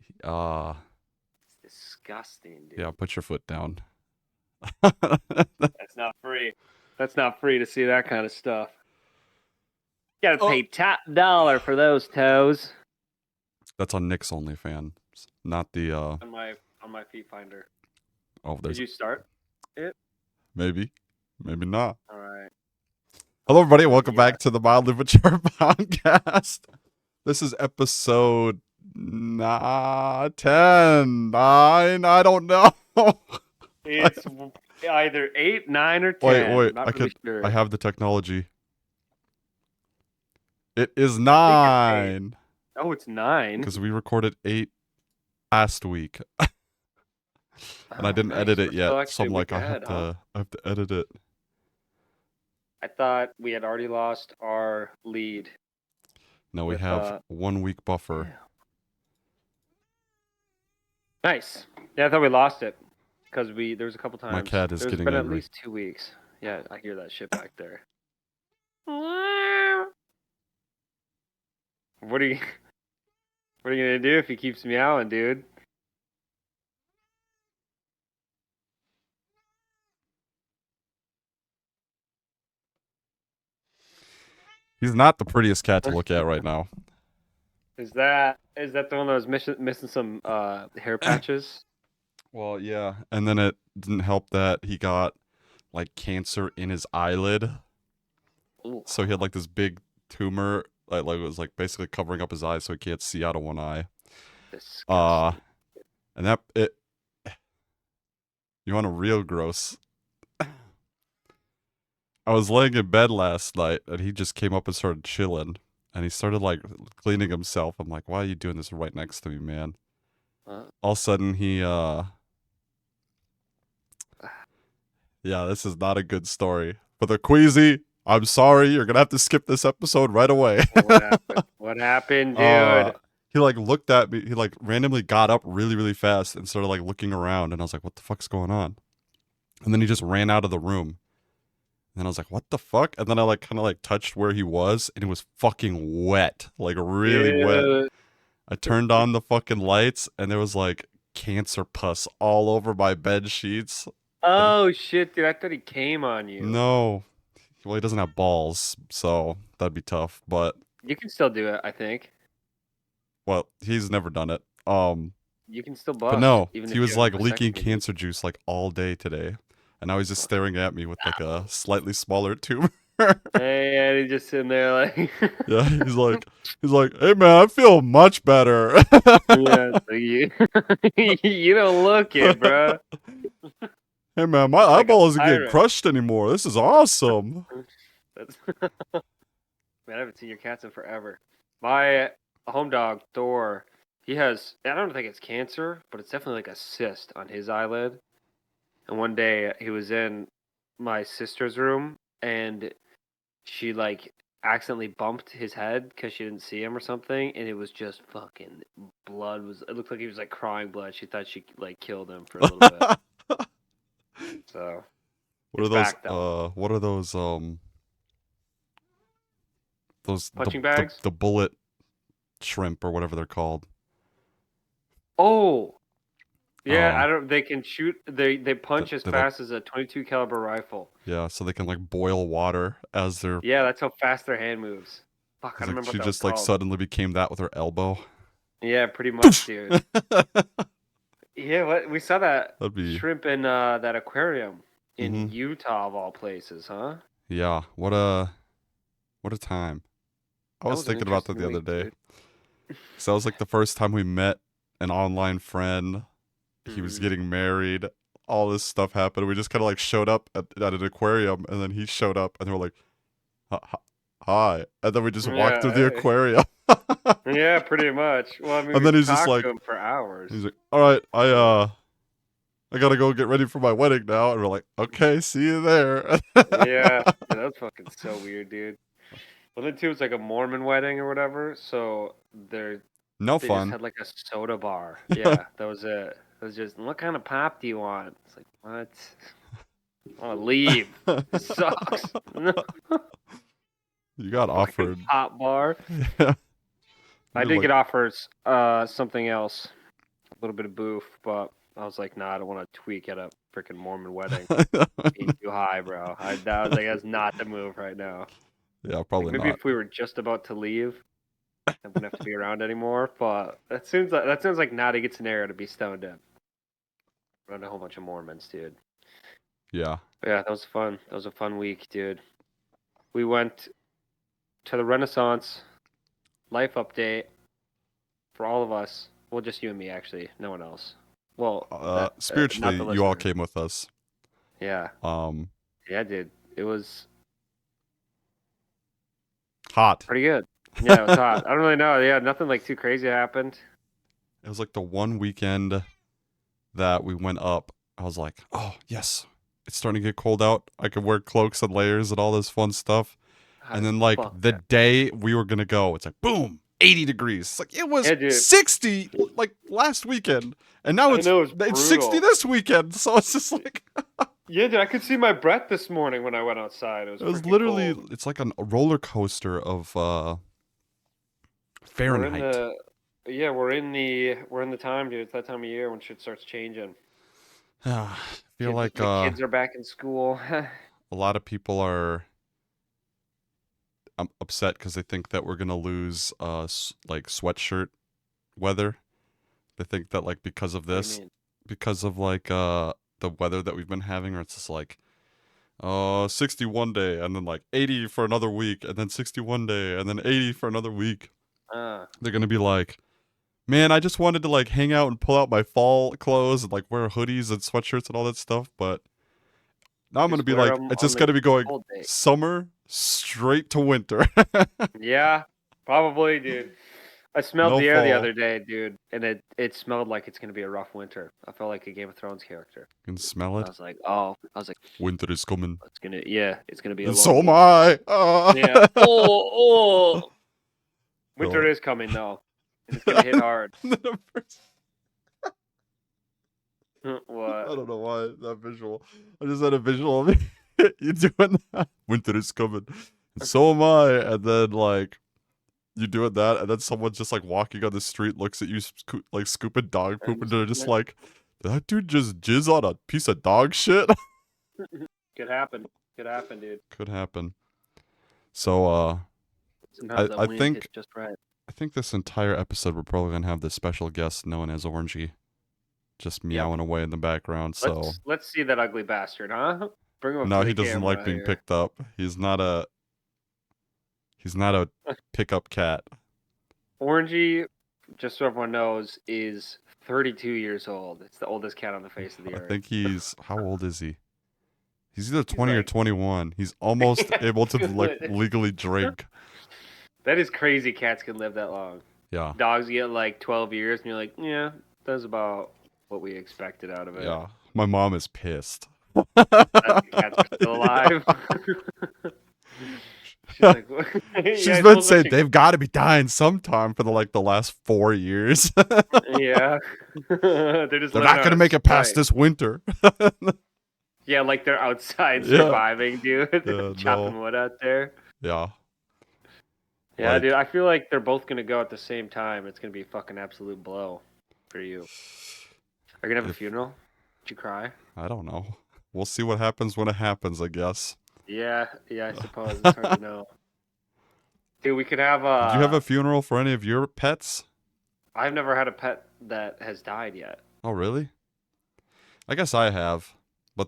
It's disgusting, Yeah, dude. put your foot down. That's not free. That's not free to see that kind of stuff. You gotta Oh, pay top dollar for those toes. that's on Nick's OnlyFans, not the On my feet finder. Oh, Did there's you start it? maybe, maybe not. All right. Hello, everybody. Where's Welcome he at? back to the Mildly Mature Podcast. This is episode 10, 9. I don't know. It's either 8, 9, or Wait, 10. I'm wait. not really I sure. have the technology. It is I think it's 8. 9 Oh, it's 9. because we recorded 8 last week, and I Oh, didn't edit nice. it We're still yet. So actually a I'm week like, ahead, huh? I have to edit it. I thought we had already lost our lead No, we with have 1 week buffer. yeah. Nice. Yeah, I thought we lost it because there was a couple My times. cat is There's getting been at angry. least 2 weeks. Yeah, I hear that shit back there. What are you What are you gonna do if he keeps meowing, dude? He's not the prettiest cat to look at right now. Is that the one that was missing some hair patches? Well, yeah. And then it didn't help that he got like cancer in his eyelid. Ooh, So he had like this big tumor, like it was like basically covering up his eyes so he can't see out of one eye. Uh disgusting. and that it you want a real gross. I was laying in bed last night and he just came up and started chilling. And he started like cleaning himself. I'm like, why are you doing this right next to me, man? Uh, All of a sudden he yeah, this is not a good story. For the Queasy, I'm sorry, you're gonna have to skip this episode right away. what happened? What happened, uh dude? he like looked at me, he like randomly got up really, really fast and started like looking around, and I was like, what the fuck's going on? And then he just ran out of the room. And then I was like, what the fuck? And then I like kinda like touched where he was and it was fucking wet. Like really wet. Dude. I turned on the fucking lights and there was like cancer pus all over my bed sheets. And Oh shit, dude! I thought he came on you. no. Well, he doesn't have balls, so that'd be tough. But You can still do it, I think. well, he's never done it. You can still But bust, no, even he if you was have a like leaking vasectomy, dude. cancer juice like all day today, and now he's just staring at me with like a slightly smaller tumor. And he's just sitting there like, Yeah, he's like, hey man, I feel much better. yeah, so you, you don't look it, bro. Hey man, my Like a eyeball isn't getting pirate. crushed anymore. This is awesome. That's, man, I haven't seen your cats in forever. My home dog, Thor, he has, I don't think it's cancer, but it's definitely like a cyst on his eyelid. And one day he was in my sister's room and she like accidentally bumped his head because she didn't see him or something. And it was just fucking blood. It looked like he was like crying blood. She thought she like killed him for a little bit. So What are it's those? back though. What are those Punching bags? the bullet shrimp or whatever they're called? Oh, yeah, Uh, I don't. They can shoot. They punch as they like fast as a 22 caliber rifle. yeah, so they can like boil water as they're. Yeah, that's how fast their hand moves. Fuck, I Cause don't like remember what she that was just like called. suddenly became that with her elbow. Yeah, pretty much, dude. Yeah, what we saw that That'd be. shrimp in that aquarium in Mm-hmm. Utah of all places, huh? Yeah. What a time. I That was was an thinking about that interesting the other week, day. dude. So that was like the first time we met an online friend. He was Hmm. getting married. All this stuff happened. We just kind of like showed up at an aquarium, and then he showed up, and they were like, "Hi," and then we just walked through the Yeah, aquarium. yeah, pretty much. Well, I mean, And we then he's just talked to like, him for hours. he's like, "All right, I gotta go get ready for my wedding now," and we're like, "Okay, see you there." Yeah, that was fucking so weird, dude. Well, then too, it's like a Mormon wedding or whatever. So No they just fun. had like a soda bar. Yeah, that was it. It was just, what kind of pop do you want? It's like, what? I want to leave. This sucks. You got Fucking offered. pop bar. Yeah. You I did did like get offered something else. a little bit of boof, but I was like, nah, I don't want to tweak at a freaking Mormon wedding. Being too high, bro. I was like, that's not the move right now. Yeah, Like probably maybe not. if we were just about to leave, I wouldn't have to be around anymore. But that sounds like not a good scenario to be stoned in. Around a whole bunch of Mormons, dude. Yeah. But yeah, that was fun. That was a fun week, dude. We went to the Renaissance life update for all of us. Well, just you and me, actually. No one else. Well, not Spiritually, the you all listeners. came with us. Yeah, Um, yeah, dude. It was hot. pretty good. Yeah, it was hot. I don't really know. Yeah, nothing like too crazy happened. It was like the one weekend that we went up. I was like, oh yes, it's starting to get cold out. I could wear cloaks and layers and all this fun stuff. Hot And as then like fuck. the day we were gonna go, it's like boom, 80 degrees. It's like it was Yeah, dude. 60 like last weekend, and now I know it was it's 60 brutal. this weekend. So it's just like Yeah, dude. I could see my breath this morning when I went outside. It was it was freaking literally cold. it's like a roller coaster of We're in Fahrenheit. the yeah, we're in the time, dude. It's that time of year when shit starts changing. I feel Kids, like the kids are back in school. a lot of people are upset because they think that we're gonna lose like sweatshirt weather. They think that like because of What do you this, mean? because of like the weather that we've been having, or it's just like 61 day and then like 80 for another week and then 61 day and then 80 for another week. Ah, They're gonna be like, man, I just wanted to like hang out and pull out my fall clothes and like wear hoodies and sweatshirts and all that stuff, but now I'm gonna just be wear like, them it's on just the gonna be going cold day. summer straight to winter. Yeah, probably, dude. I smelled No the air the fall. other day, dude, and it smelled like it's gonna be a rough winter. I felt like a Game of Thrones character. You can smell I it. was like, oh, I was like, Winter is coming. it's gonna be a And long so am winter. I. Yeah. Oh. Winter No. is coming though, and it's gonna hit hard. I What? don't know why that visual. I just had a visual of you doing that. Winter is coming. And so am I. And then like you doing that, and then someone's just like walking on the street, looks at you like scooping dog poop, and they're just like, did that dude just jizz on a piece of dog shit? Could happen. Could happen, dude. Could happen. So Sometimes that I wind think hits just right. I think this entire episode we're probably gonna have this special guest known as Orangey just Yep. meowing away in the background. So Let's see that ugly bastard, huh? Bring him up no, to he the doesn't like camera being here. picked up. He's not a pickup cat. Orangey, just so everyone knows, is 32 years old. It's the oldest cat on the face of the I earth. think he's how old is he? He's either He's 20 or like, 21. He's almost able to like legally drink. that is crazy. Cats can live that long. Yeah. Dogs get like 12 years, and you're like, yeah, that's about what we expected out of it. Yeah. My mom is pissed. That the cats are still alive. She's like, She's yeah, been well, saying listen, they've got to be dying sometime for the last 4 years. yeah, they're just They're living not out gonna of make it past spite. this winter. Yeah, like they're outside Yeah. surviving, dude. Yeah, Chopping no. wood out there. Yeah. Yeah, Like dude. I feel like they're both gonna go at the same time. It's gonna be a fucking absolute blow for you. Are you gonna have a if funeral? Did you cry? I don't know. We'll see what happens when it happens, I guess. Yeah, I suppose it's hard to know. Dude, we could have Did you have a funeral for any of your pets? I've never had a pet that has died yet. Oh, really? I guess I have, but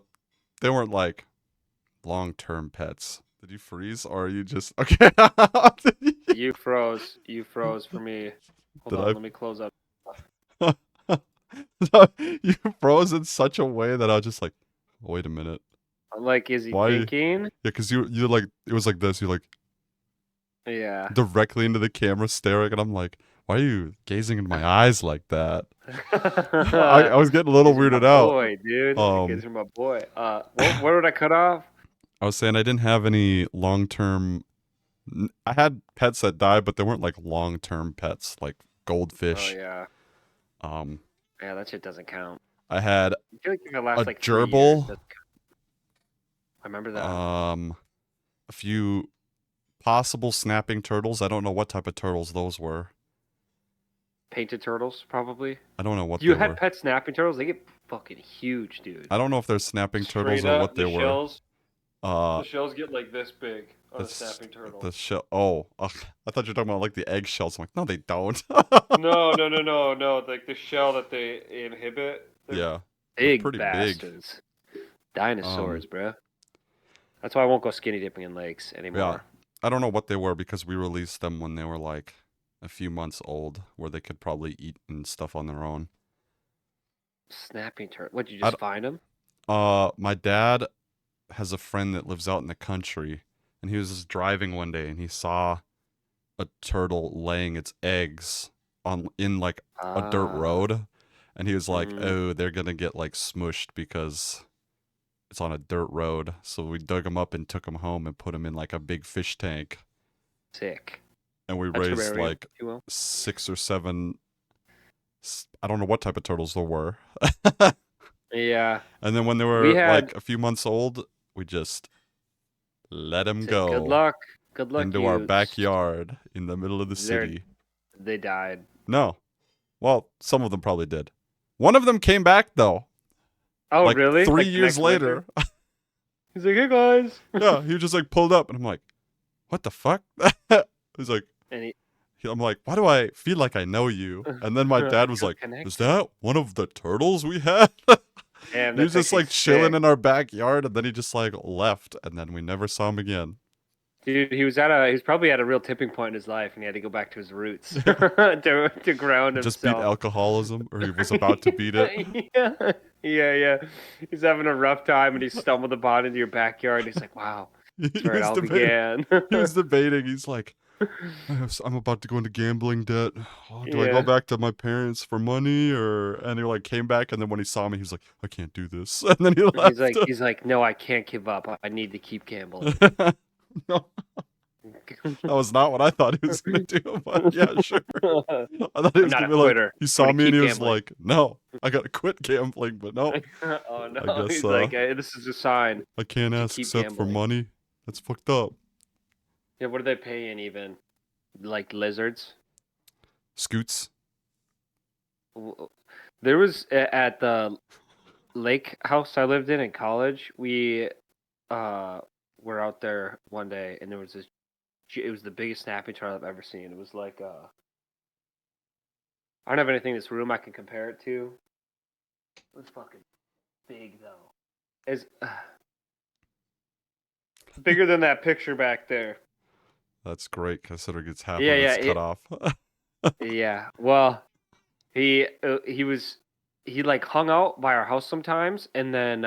they weren't like long-term pets. Did you freeze or are you just okay? You froze. You froze for me. Hold Did on, let me close up. I? You froze in such a way that I was just like, wait a minute, I'm like, is he why? Yeah, thinking? because you like it was like this. You like Yeah. directly into the camera staring, and I'm like, why are you gazing into my eyes like that? I was getting a little These are my weirded out. boy, dude. These are my boy. What did I cut off? I was saying I didn't have any long-term. I had pets that died, but they weren't like long-term pets, like Oh goldfish. yeah. Um, Yeah, that shit doesn't count. I had I feel like if it a lasts like 3 years, gerbil. that's I remember that. A few possible snapping turtles. I don't know what type of turtles those were. painted turtles, probably. I don't know what You they had were. pet snapping turtles? They get fucking huge, dude. I don't know if they're snapping turtles Straight or up, what they were. Uh, the shells get like this big on a the snapping turtle. the shell. Oh, ugh, I thought you were talking about like the eggshells. I'm like, no, they don't. No, no, no, no, no. Like the shell that they inhibit, they're Yeah, they're big pretty big. bastards. Dinosaurs, Um, bruh. That's why I won't go skinny dipping in lakes yeah, anymore. I don't know what they were because we released them when they were like a few months old, where they could probably eat and stuff on their own. Snapping turtle. What, you I, just find them? my dad has a friend that lives out in the country, and he was just driving one day and he saw a turtle laying its eggs on in like a dirt Ah. road, and he was like, Mm, "Oh, they're gonna get like smushed because it's on a dirt road." So we dug them up and took them home and put them in like a big fish tank, sick. and we A raised terrarium, like if you will. 6 or 7. I don't know what type of turtles there were. Yeah. And then when they We were had like a few months old, we just let them said good go luck. Good luck, into our you. backyard in the middle of the They're city. they died. No. Well, some of them probably did. One of them came back though, Oh, like really? 3 years Next winter? later. He's like, hey guys. Yeah, he just like pulled up, and I'm like, "What the fuck?" He's like, And he I'm like, "Why do I feel like I know you?" And then my I dad was feel like, "Is connected. that one of the turtles we had?" Damn, He was that's just actually like chilling sick. in our backyard, and then he just like left, and then we never saw him again. Dude, he was probably at a real tipping point in his life and he had to go back to his roots to ground He just beat himself. alcoholism, or he was about to beat it. Yeah, yeah, yeah. He's having a rough time and he stumbled upon into your backyard. He's like, wow, that's he where it was all debating. began. He was debating. He's like, I'm about to go into gambling debt. Oh, do I go Yeah. back to my parents for money, or? And he like came back, and then when he saw me, he was like, I can't do this, and then he left. He's like, no, I can't give up. I need to keep gambling. No, that was not what I thought he was gonna do. But yeah, sure. I thought he I'm was not a gonna be like, quitter. he I'm saw gonna me and keep he was gambling. like, no, I gotta quit gambling. But no, Oh I no. guess He's like, this is a sign I can't to ask keep except for gambling. money. That's fucked up. Yeah, what are they paying even? Like lizards? Scoots. There was at the lake house I lived in college. We uh were out there one day, and there was this. It was the biggest snapping turtle I've ever seen. It was like I don't have anything in this room I can compare it to. It was fucking big though. It's bigger than that picture back there. That's great considering it's half Yeah, of yeah, its cut off. yeah. Well, he was he like hung out by our house sometimes, and then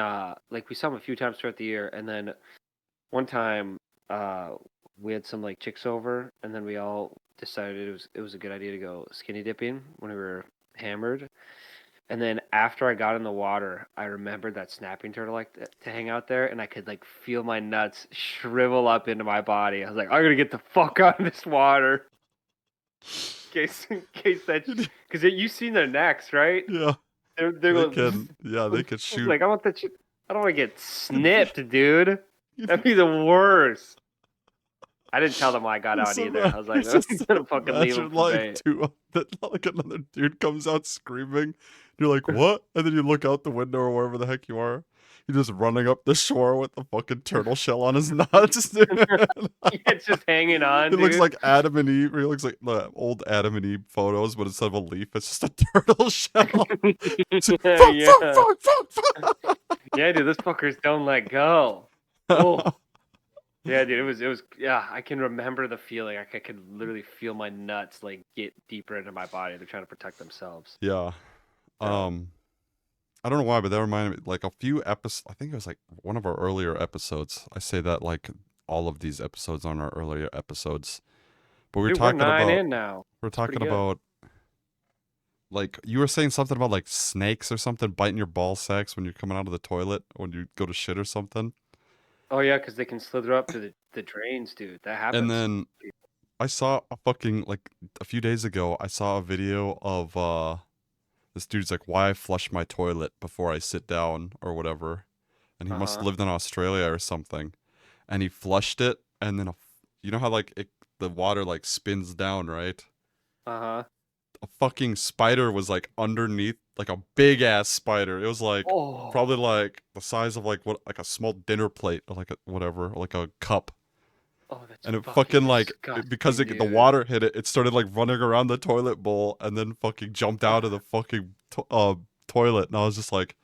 like we saw him a few times throughout the year, and then one time uh we had some like chicks over, and then we all decided it was a good idea to go skinny dipping when we were hammered. And then after I got in the water, I remembered that snapping turtle like to hang out there, and I could like feel my nuts shrivel up into my body. I was like, I'm gonna get the fuck out of this water. In case that, because you've seen their necks, right? Yeah, They're they going. can. Yeah, they could I was shoot. like, I want that shit. I don't want to get snipped, dude. That'd be the worst. I didn't tell them why I got out either. I was like, I'm Just gonna fucking leave them imagine for like bait. that like another dude comes out screaming. You're like, what? And then you look out the window or wherever the heck you are. You're just running up the shore with the fucking turtle shell on his nuts, dude. It's just hanging on, It looks dude. like Adam and Eve. It looks like the old Adam and Eve photos, but instead of a leaf, it's just a turtle shell. It's like, fuck, fuck, Yeah. fuck, fuck, Yeah, dude, those fuckers don't let go. Oh. fuck. Yeah, dude, it was yeah, I can remember the feeling. Like I could literally feel my nuts like get deeper into my body. They're trying to protect themselves. Yeah. So I don't know why, but that reminded me like a few episodes. I think it was like one of our earlier episodes. I say that like all of these episodes on our earlier episodes. But dude, we're 9 in now. we're It's pretty talking good. about like you were saying something about like snakes or something biting your ball sacks when you're coming out of the toilet when you go to shit or something. Oh yeah, because they can slither up through the drains, dude. That And happens. then I saw a fucking like a few days ago, I saw a video of this dude's like, why I flush my toilet before I sit down or whatever. And he must have Uh-huh. lived in Australia or something. And he flushed it, and then you know how like the water like spins down, right? Uh-huh. a fucking spider was like underneath, like a big ass spider. It was like probably Oh, like the size of like what, like a small dinner plate or like a whatever, or like a cup. oh, that's And it fucking fucking like because disgusting, the dude. water hit it, it started like running around the toilet bowl and then fucking jumped out of the fucking toilet. And I was just like,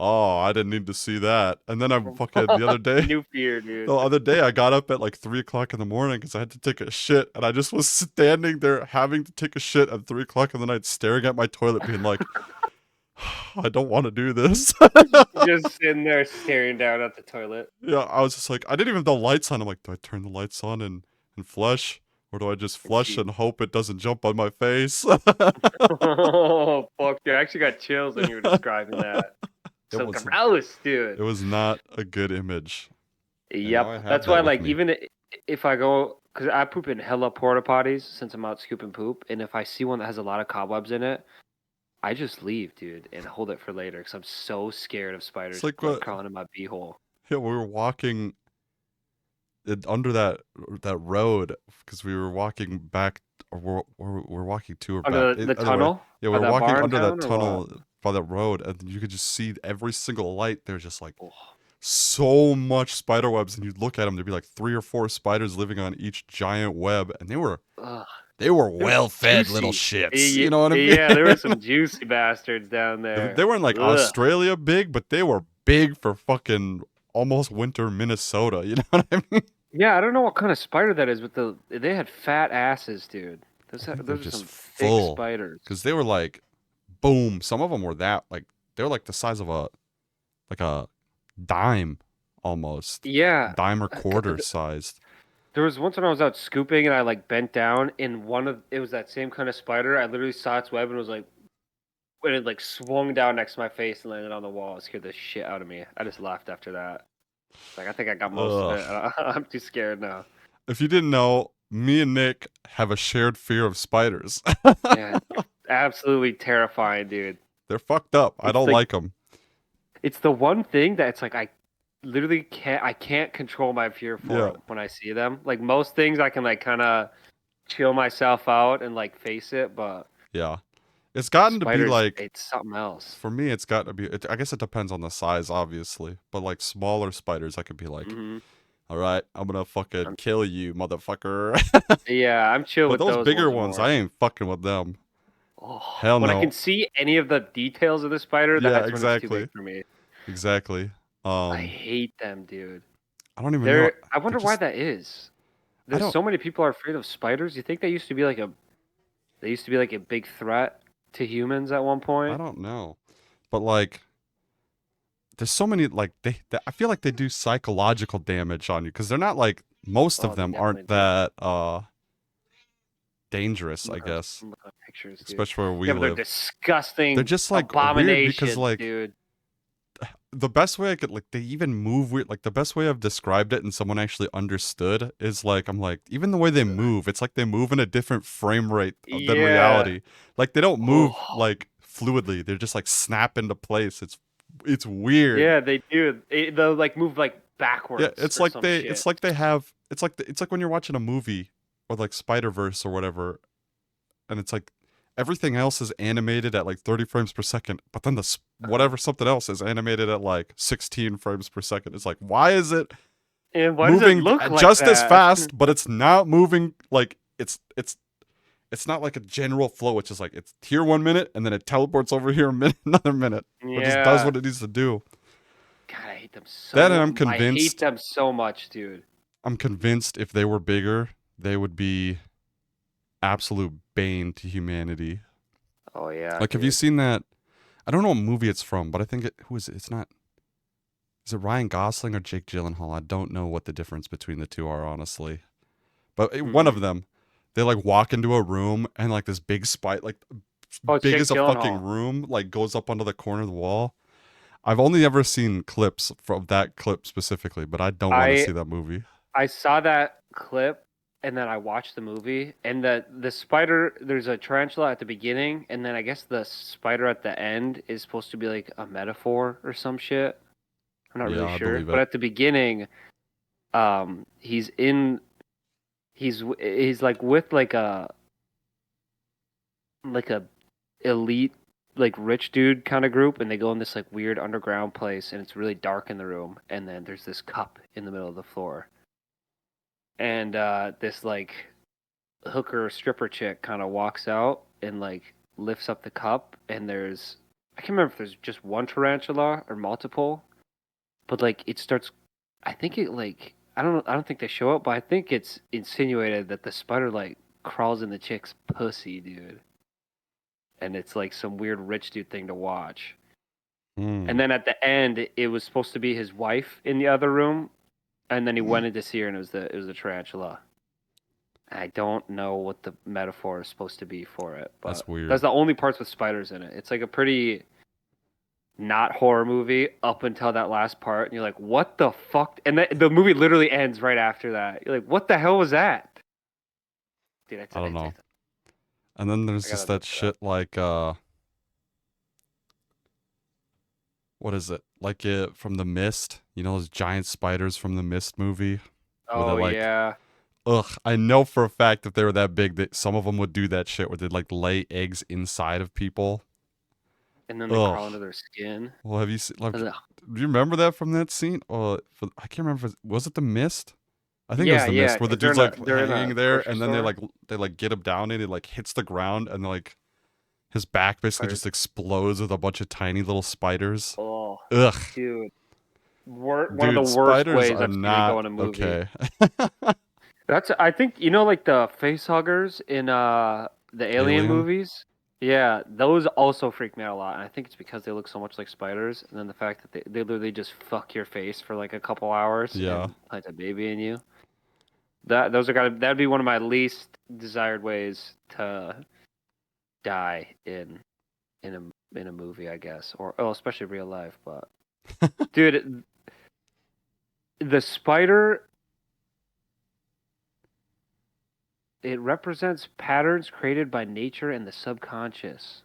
oh, I didn't need to see that. And then I'm fucking the other day. New fear, dude. The other day, I got up at like 3 o'clock in the morning because I had to take a shit, and I just was standing there having to take a shit at 3 o'clock in the night, staring at my toilet, being like, "I don't want to do this." Just sitting there staring down at the toilet. Yeah, I was just like, I didn't even have the lights on. I'm like, do I turn the lights on and flush, or do I just And flush see. and hope it doesn't jump on my face? Oh, fuck, dude. I actually got chills when you were describing that. It So was gross, dude. it was not a good image, and now I Yep. have That's why, that with like, me. even if I go, because I poop in hella porta potties since I'm out scooping poop, and if I see one that has a lot of cobwebs in it, I just leave, dude, and hold it for later because I'm so scared of It's spiders like like what? crawling in my beehole. Yeah, we were walking under that road because we were walking back, or we're walking to or back. Under the Either way, tunnel yeah, we by were that walking bar in under that town, or what? tunnel by that road, and you could just see every single light. There's just like Oh, so much spider webs, and you'd look at them. There'd be like 3 or 4 spiders living on each giant web, and ugh. they were They were well fed little juicy. shits. You Yeah, know what I mean? yeah, there were some juicy bastards down They there. weren't like Ugh. Australia big, but they were big for fucking almost winter Minnesota. You know what I mean? Yeah, I don't know what kind of spider that is, but they had fat asses, dude. I think they're Those are just some thick full spiders. because they were like, boom. Some of them were that like they were like the size of a dime almost, Yeah, dime or uh, c- quarter th- sized. there was once when I was out scooping and I like bent down and it was that same kind of spider. I literally saw its web and was like, when it like swung down next to my face and landed on the wall, it scared the shit out of me. I just laughed after that. Like I think I got most of Ugh. it. I'm too scared now. If you didn't know, me and Nick have a shared fear of spiders. Yeah, absolutely terrifying, dude. They're fucked up. I It's don't like like them. it's the one thing that it's like I literally can't control my fear for Yeah, them when I see them. Like most things I can like kind of chill myself out and like face it, but yeah. It's gotten to be spiders, like, it's something else. for me, it's got to be. I guess it depends on the size, obviously. But like smaller spiders, I could be like, Hmm. all right, I'm gonna fucking I'm, kill you, motherfucker. yeah, I'm chill But with those those bigger ones ones, I more. ain't fucking with them. Oh, Hell when I can no. see any of the details of the spider, Yeah, that's when it's too big exactly. for me. Exactly. I hate them, dude. I don't even know. I They're wonder why just. that is. I There's don't. so many people are afraid of spiders. You think they used to be like a big threat to humans at one I point? don't know. But like, there's so many like they I feel like they do psychological damage on you because they're not like most of Oh, they them aren't definitely do. that dangerous. I guess, I'm looking at pictures, dude. especially where we Yeah, but they're live. They're disgusting just like weird because abominations, like dude. the best way I could like they even move weird. Like the best way I've described it and someone actually understood is like I'm like even the way they move, it's like they move in a different frame rate than Yeah. reality. Like they don't move Oh, like fluidly. They're just like snap into place. It's weird. yeah, they do. They'll like move like Yeah, backwards or some shit. it's like when you're watching a movie or like Spider-Verse or whatever, and it's like everything else is animated at like 30 frames per second, but then Uh-huh. whatever something else is animated at like 16 frames per second. It's like why is it And why does it moving look like just as that? fast, but it's not moving like it's not like a general flow. It's just like it's here 1 minute and then it teleports over here a minute, another minute. It just does Yeah. what it needs to do. God, I hate them Then so. I hate them so much, dude. I'm convinced if they were bigger, they would be absolute bane to humanity. Oh yeah, Like, have you dude. seen that? I don't know what movie it's from, but I think who is it? It's not. Is it Ryan Gosling or Jake Gyllenhaal? I don't know what the difference between the two are, honestly. But one Hmm. of them, they like walk into a room and like this big spike, like Oh, it's big Jake as a fucking Gyllenhaal. room, like goes up onto the corner of the wall. I've only ever seen clips from that clip specifically, but I don't want to I see that movie. I saw that clip and then I watched the movie and the spider there's a tarantula at the beginning and then I guess the spider at the end is supposed to be like a metaphor or some shit. I'm not Yeah, really I sure. believe But it. at the beginning, he's in he's like with like like a elite like rich dude kind of group, and they go in this like weird underground place, and it's really dark in the room, and then there's this cup in the middle of the floor, and this like hooker stripper chick kind of walks out and like lifts up the cup, and there's I can't remember if there's just one tarantula or multiple, but like it starts. I think it like I don't think they show up, but I think it's insinuated that the spider like crawls in the chick's pussy, dude. And it's like some weird rich dude thing to watch. Hmm. And then at the end, it was supposed to be his wife in the other room, and then he went in to see her, and it was the tarantula. I don't know what the metaphor is supposed to be for it, That's but weird. that's the only parts with spiders in it. It's like a pretty not horror movie up until that last part, and you're like, "What the fuck?" And the movie literally ends right after that. You're like, "What the hell was that?" Dude, I don't know. And then I there's just gotta look that it up. shit like what is it? Like it from The Mist. You know those giant spiders from the Mist movie where they're Oh like, yeah, ugh, I know for a fact if they were that big that some of them would do that shit where they'd like lay eggs inside of people. and then they Ugh. crawl into their skin. Well, have you seen? Like, Ugh. do you remember that from that scene? I can't remember. Was it The Mist? I think it was Yeah, The yeah, Mist where the because dude's like they're in a hanging there, grocery and then store. they like get him down, and it like hits the ground, and like his back basically Spiders. just explodes with a bunch of tiny little spiders. Oh, Ugh, dude, one of the dude, worst spiders ways are I've seen it go not in a movie. okay. That's I think you know like the face huggers in the Alien Alien? movies. Yeah, those also freak me out a lot, and I think it's because they look so much like spiders, and then the fact that they literally just fuck your face for like a couple hours Yeah. and plant a baby in you. That'd be one of my least desired ways to die in a movie, I guess, or oh, especially real life. But dude, the spider, it represents patterns created by nature and the subconscious.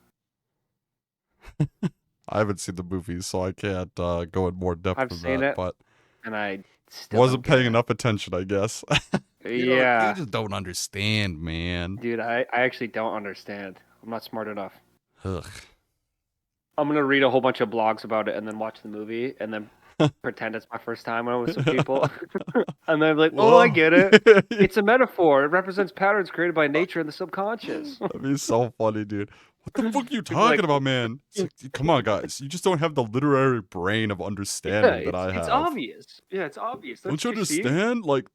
I haven't seen the movies, so I can't go in more depth I've than seen that, it, but and I still don't wasn't get paying it. enough attention, I guess. You Yeah, just don't understand, man. dude, I actually don't understand. I'm not smart enough. Ugh. I'm gonna read a whole bunch of blogs about it and then watch the movie and then pretend it's my first time when I'm with some people. And then I'm like, oh, I Whoa. get it. It's a metaphor. It represents patterns created by nature and the subconscious. That'd be so funny, dude. What the fuck are you People are talking like, about, man? It's like, come on, guys. You just don't have the literary brain of yeah, understanding that I it's have. obvious. Yeah, it's obvious. Don't you Don't you see? understand? Like,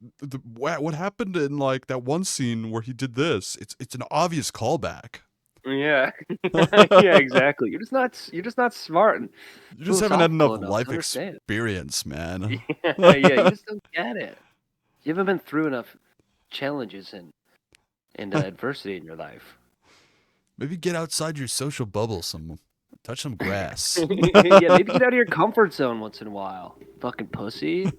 what happened in like that one scene where he did this? It's an obvious callback. Yeah, You yeah, exactly. You're just not smart and just haven't had philosophical enough enough to life understand. experience, man. Yeah, yeah, you just don't get it. You haven't been through enough challenges and adversity in your life. Maybe get outside your social bubble some. Touch some grass. Yeah, maybe get out of your comfort zone once in a while. Fucking pussy.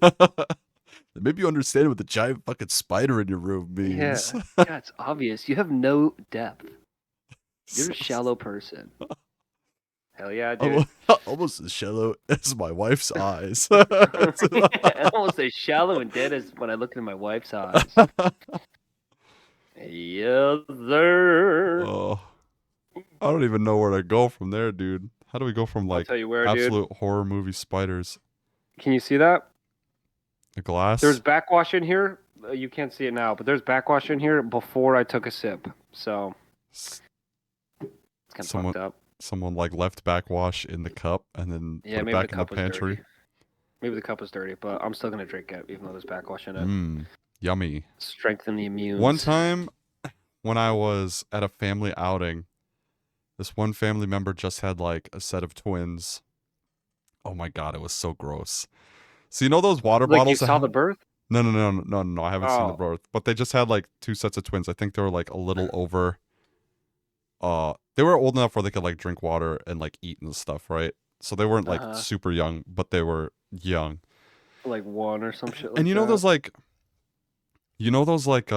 Maybe you understand what the giant fucking spider in your room means. Yeah, yeah, it's obvious. You have no depth. You're a So- shallow person. Hell yeah, dude. almost, almost as shallow as my wife's eyes. Almost as shallow and dead as when I look into my wife's eyes. Yes, sir. Oh, I don't even know where to go from there, dude. How do we go from I'll like tell you where, dude. absolute horror movie spiders? Can you see that? A There's glass? backwash in here. You can't see it now, but there's backwash in here before I took a sip. So S- it's kind of Someone, fucked up. someone like left backwash in the cup and then Yeah, put it maybe the back in the cup was dirty. pantry. Maybe the cup was dirty, but I'm still gonna drink it, even though there's backwash in it. Mmm, yummy. Strengthen the One immunes. time when I was at a family outing, this one family member just had like a set of twins. Oh my god, it was so gross. So you know those water Like you bottles that saw the birth? no, I haven't seen the Oh, birth. But they just had like two sets of twins. I think they were like a little over they were old enough where they could like drink water and like eat and stuff, right? So they weren't like uh-huh. super young, but they were young. Like one or some shit And like that. you know those like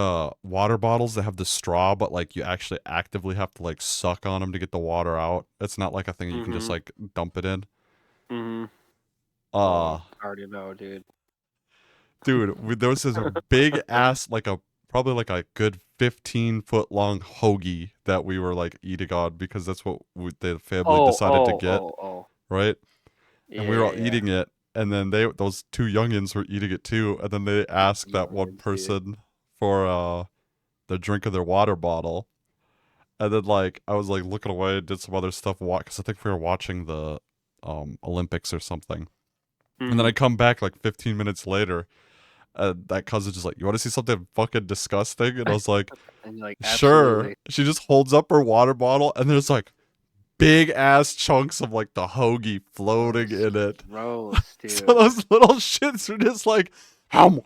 water bottles that have the straw but like you actually actively have to like suck on them to get the water out. It's not like a thing you can just Mm-hmm. like dump it in. Mm-hmm. Oh, Uh I already know, dude. dude, there was this big ass like a probably like a good 15-foot long hoagie that we were like eating on because that's what the family Oh, decided to oh, get, oh, oh. right? And we were all Yeah. eating it, and then those two youngins were eating it too, and then they asked that one Youngins, dude. person for the drink of their water bottle, and then like I was like looking away, did some other stuff, because I think we were watching the Olympics or something, and then Hmm. I come back like 15 minutes later, and that cousin's just like, "You want to see something fucking disgusting?" And I was like, And you're like, "Sure." absolutely. She just holds up her water bottle, and there's like big ass chunks of like the hoagie floating Gross. in it. Gross, So dude. those little shits are just like hum,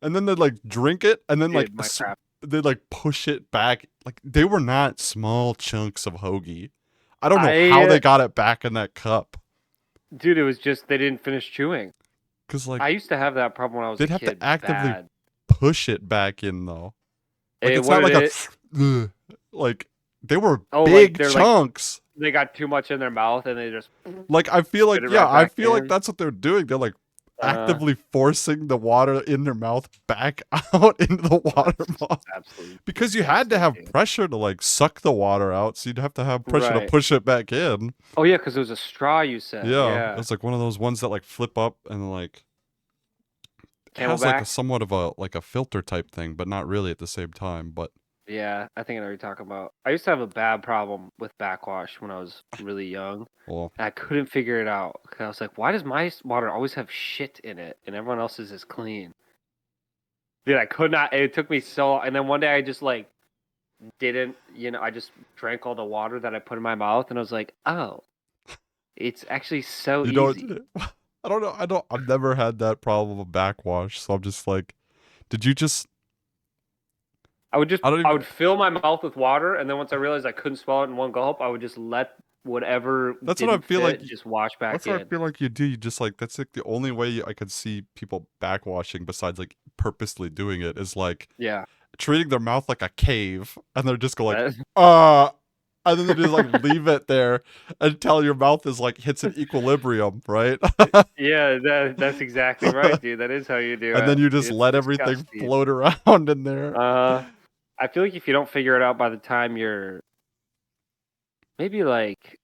and then they like drink it, and then like Dude, my crap. they like push it back. Like they were not small chunks of hoagie. I don't know how I, they got it back in that cup. dude, it was just they didn't finish chewing. Cause like I used to have that problem when I was a they'd have to kid. actively Bad. push it back in though. Like it's What not did like a it? like they were Oh, like big they're like chunks. they got too much in their mouth and they just Like I feel spit like it yeah, right I back feel like in. that's what they're doing. They're like Uh, actively forcing the water in their mouth back out into the oh, water that's bottle. absolutely Because you had to disgusting, have dude. pressure to like suck the water out, so you'd have to have pressure to Right. push it back in. Oh yeah, because it was a straw you said. Yeah, Yeah. it's like one of those ones that like flip up and like has like a Camelback. somewhat of a filter type thing, but not really at the same time. But Yeah, I think I know what you're talking about. I used to have a bad problem with backwash when I was really young. well, And I couldn't figure it out. 'Cause I was like, why does my water always have shit in it and everyone else's is clean? Dude, I could not. It took me so. And then one day I just like didn't, I just drank all the water that I put in my mouth and I was like, oh, it's actually so you don't. easy. I don't know. I don't. I've never had that problem of backwash, so I'm just like, did you just? I don't I even. would fill my mouth with water and then once I realized I couldn't swallow it in one gulp, I would just let whatever That's what I didn't feel like. fit just wash back That's what I in. feel like you do. You just like that's like the only way I could see people backwashing besides like purposely doing it is like Yeah. treating their mouth like a cave, and they're just go like, That- uh, and then they just like leave it there until your mouth is like hits an equilibrium, right? Yeah, that's exactly right, dude. That is how you do And then it. you just It's let everything disgusting. float around in there. I feel like if you don't figure it out by the time you're maybe like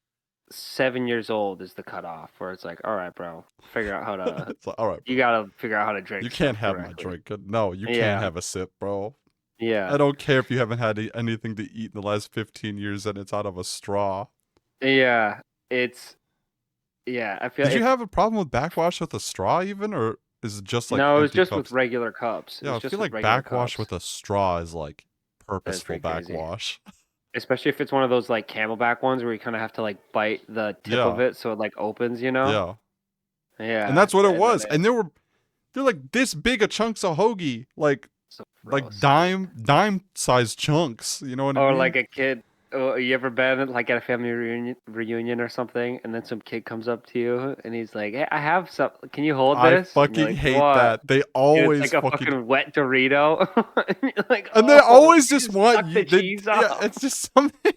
7 years old is the cutoff, where it's like, all right, bro, figure out how to. It's like, all right, You bro, gotta figure out how to you drink can't stuff have my correctly. drink. No, you can't Yeah, have a sip, bro. I yeah, don't care if you haven't had anything to eat in the last 15 years and it's out of a straw. yeah. It's yeah. I feel Did you if have a problem with backwash with a straw even, or is it just like no, it was empty just with cups? regular cups. It Yeah, was I feel just with like regular backwash cups. with a straw is like That's purposeful pretty crazy. backwash. Especially if it's one of those like camelback ones where you kind of have to like bite the tip of Yeah, it so it like opens, you know? yeah. And Yeah, that's what it and then was. And they're like this big of chunks of hoagie, so like gross, dude. dime sized chunks. You know what I Or mean? like a kid. Oh, you ever been like at a family reunion or something, and then some kid comes up to you and he's like, "Hey, I have some. Can you hold I this?" And you're fucking like, hate "What?" that. They And it's always like a fucking fucking wet Dorito. And you're like, and they "Oh, always you just just want suck the you. cheese Yeah, off." it's just something.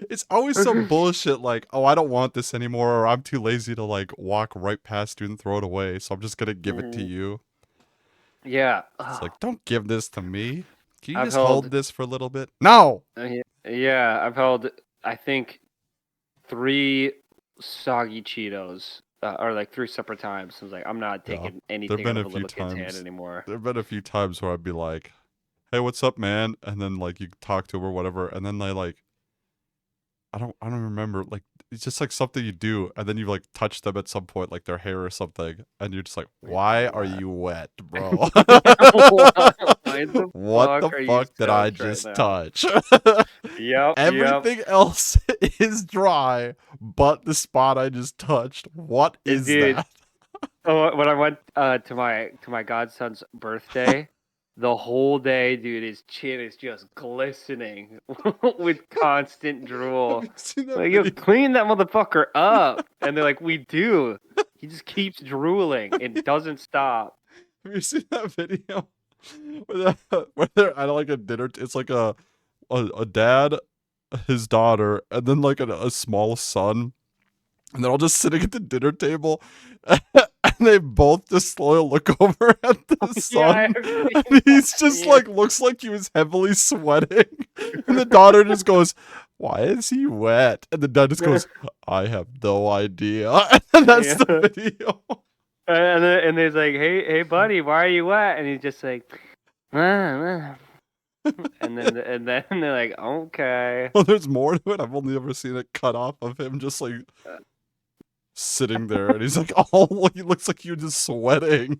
It's always some bullshit like, oh, I don't want this anymore, or I'm too lazy to like walk right past you and throw it away, so I'm just gonna give it to Mhm. you. Yeah. It's Oh, like, don't give this to me. Can you I've just hold held. this for a little bit? No. Yeah, I've held. I think three soggy Cheetos, or like three separate times. I was like, I'm not Yeah. taking There've anything out been of a a few little kid's hand times. anymore. There've been a few times where I'd be like, "Hey, what's up, man?" And then like you talk to him or whatever, and then they like, I don't remember. Like it's just like something you do, and then you like touch them at some point, like their hair or something, and you're just like, It's "Why are wet. you wet, bro? Why the What the fuck are you fuck did I stoked right just now? touch?" Yep, yep. Everything else is dry, but the spot I just touched. What is Dude, that? when I went to my godson's birthday, the whole day, dude, his chin is just glistening with constant Have drool. you seen that Like, yo, video? clean that motherfucker up. And they're like, we do. He just keeps drooling. It doesn't stop. Have you seen that video where they're at like a dinner? It's like a dad, his daughter, and then like a small son, and they're all just sitting at the dinner table, and they both just slowly look over at the Yeah, son, I've seen and he's that. just Yeah. like looks like he was heavily sweating, and the daughter just goes, "Why is he wet?" And the dad just goes, "I have no idea," and that's Yeah. the video. And he's like, hey, buddy, why are you wet? And he's just like, "Ah, ah." and then they're like, okay. Well, there's more to it. I've only ever seen it cut off of him just like sitting there, and he's like, "Oh, he looks like you're just sweating."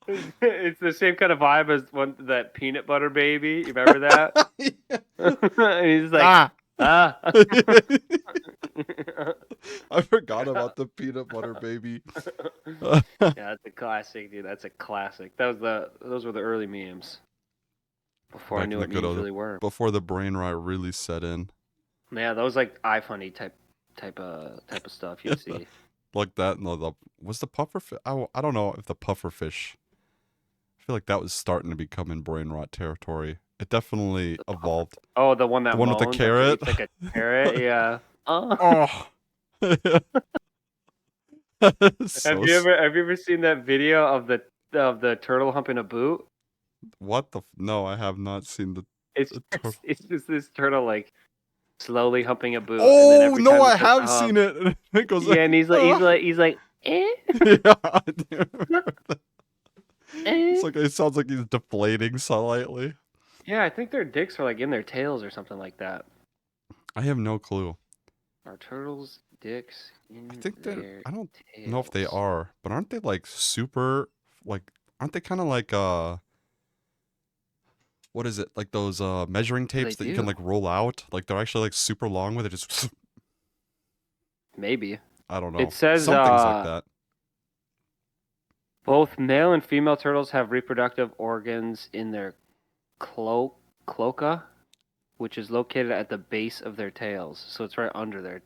It's the same kind of vibe as that peanut butter baby. You remember that? And he's like, Ah. ah. I forgot about the peanut butter baby. Yeah, that's a classic, dude. That's a classic. Those were the early memes before I Back knew in the what good memes old, really were. before the brain rot really set in. Yeah, those like iFunny type of stuff you'd see. Like that. No, was the pufferfish? I don't know if the pufferfish. I feel like that was starting to become in brain rot territory. It definitely evolved. Oh, the one The that one with the moans after carrot. eats like a carrot. Yeah. Oh. Oh. So Have you ever seen that video of the turtle humping a boot? what the? No, I have not seen It's the just, it's just this turtle like slowly humping a boot, and then Oh every no, time I it does the have hump, seen it. And it goes yeah, like, and he's like, eh, yeah. I do remember that. eh. It's like it sounds like he's deflating slightly. Yeah, I think their dicks are like in their tails or something like that. I have no clue. Are turtles' dicks I in think they're. their I don't know if they tails? are, but aren't they like super? Like, aren't they kind of like what is it? Like those measuring They tapes that you can do. like roll out? Like they're actually like super long with it. Just Maybe. I don't It know. says Some things like that. both male and female turtles have reproductive organs in their cloaca, which is located at the base of their tails. So it's right under their.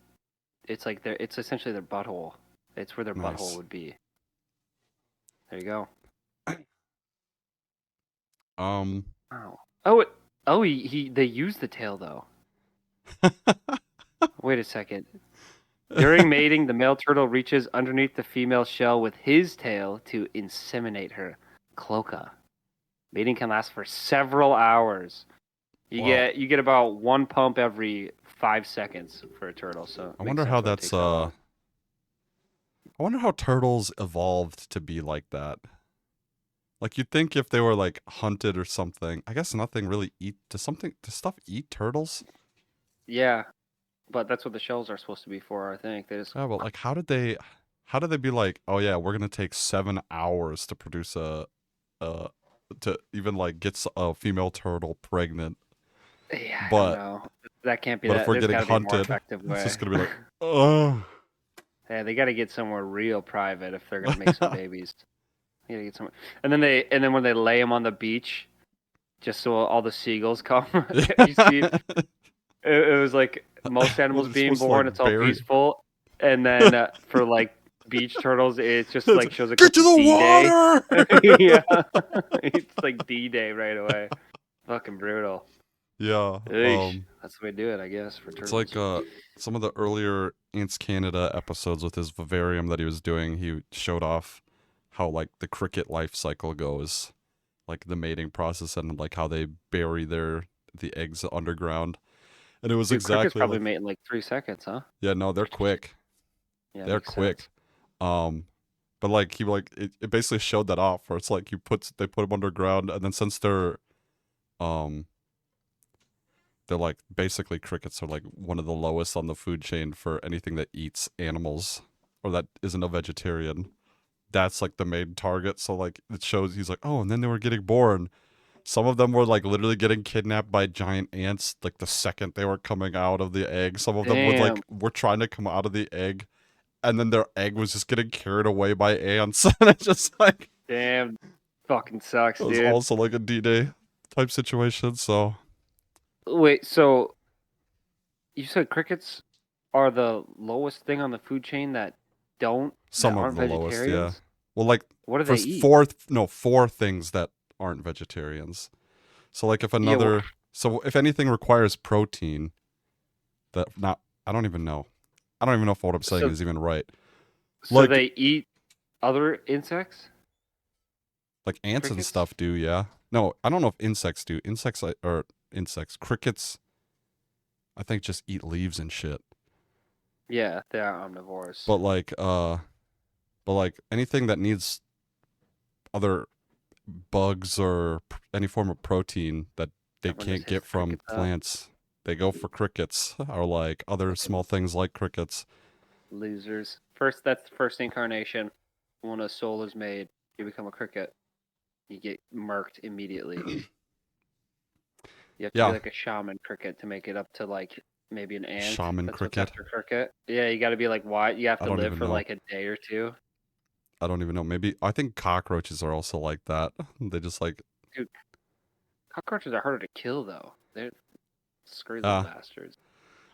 It's like it's essentially their butthole. It's where their butthole Nice. would be. There you go. Um. Oh. They use the tail though. Wait a second. During mating, the male turtle reaches underneath the female shell with his tail to inseminate her cloaca. Mating can last for several hours. Wow. You get about one pump every 5 seconds for a turtle, so it I makes wonder how sense why it that's takes that long. I wonder how turtles evolved to be like that. Like you'd think if they were like hunted or something. I guess nothing really eat. Does stuff eat turtles? Yeah, but that's what the shells are supposed to be for, I think. They just Yeah, but like how did they be like, oh yeah, we're gonna take 7 hours to produce uh to even like get a female turtle pregnant. yeah, I don't But know. That can't be if that. we're There's getting got to be a more hunted, effective it's way. just gonna be like, oh. Yeah, they got to get somewhere real private if they're gonna make some babies. You gotta get somewhere, and then when they lay them on the beach, just so all the seagulls come. You see, it was like most Well, animals they're being supposed to born, like it's all bury. peaceful, and then for like beach turtles, it's just It's like like, shows a get clip to of the D-Day. water. Yeah, it's like D-Day right away. Fucking brutal. Yeah. Eesh. That's the way to do it, I guess, for It's like turtles. some of the earlier Ants Canada episodes with his vivarium that he was doing. He showed off how like the cricket life cycle goes, like the mating process and like how they bury the eggs underground. And it was Dude, crickets exactly probably like, mate in like 3 seconds, huh? yeah, no, they're quick. Yeah, They're makes sense. quick. Um, but like it basically showed that off where it's like they put them underground and then since um they're like basically crickets are like one of the lowest on the food chain for anything that eats animals or that isn't a vegetarian. That's like the main target. So like it shows he's like, oh, and then they were getting born. Some of them were like literally getting kidnapped by giant ants like the second they were coming out of the egg. Some of them would Damn, like were trying to come out of the egg and then their egg was just getting carried away by ants. And it's just like damn, fucking sucks, it was dude. also like a D-Day type situation. So Wait, so you said crickets are the lowest thing on the food chain that some of aren't the lowest, yeah. vegetarians? Well, like What do for they eat? four things that aren't vegetarians. So like Yeah, so if anything requires protein, that not I don't even know. I don't even know if what I'm saying So- is even right. So Like- they eat other insects? Like ants and Crickets? stuff do, yeah. No, I don't know if insects do. Crickets, I think just eat leaves and shit. Yeah, they are omnivores. But like anything that needs other bugs or any form of protein that they Everyone can't just get hits from crickets up. plants, they go for crickets or like other small things like crickets. Losers. That's the first incarnation. When a soul is made, you become a cricket. You get murked immediately. You have to Yeah. be like a shaman cricket to make it up to like maybe an ant. Shaman That's cricket? what's after cricket. Yeah, you got to be like white. You have I to don't live even for know. like a day or two. I don't even know. Maybe I think cockroaches are also like that. They just like Cockroaches are harder to kill though. They're screw those Ah. bastards.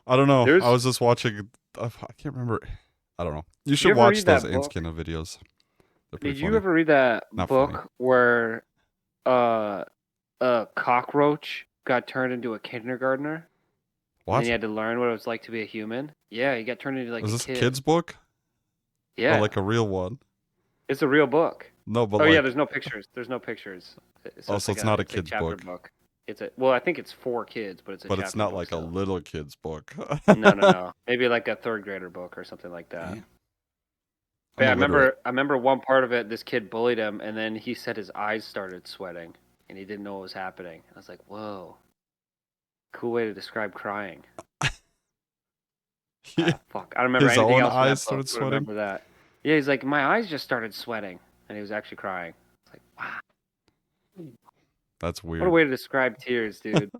I don't know. There's- I was just watching. I can't remember. I don't know. You should ever watch read those that ant book? skinner videos. They're pretty Did funny. you ever read that Not book funny. where a cockroach got turned into a kindergartner? And What? then he had to learn what it was like to be a human. Yeah, he got turned into like Is a this a kid. kid's book? Yeah, Or like a real one? it's a real book. No, but Oh like, yeah, there's no pictures. There's no pictures. Oh, so it's not a it's kid's chapter book. It's a I think it's for kids, but it's a but chapter it's not book like a still. little kid's book. No. Maybe like a third grader book or something like that. Damn. But yeah, I'm illiterate. I remember one part of it. This kid bullied him, and then he said his eyes started sweating, and he didn't know what was happening. I was like, "Whoa, cool way to describe crying." Yeah. Ah, fuck, I don't remember His anything own else. From that eyes book, started but I sweating? remember that. Yeah, he's like, my eyes just started sweating, and he was actually crying. It's like, wow, That's weird. what a way to describe tears, dude.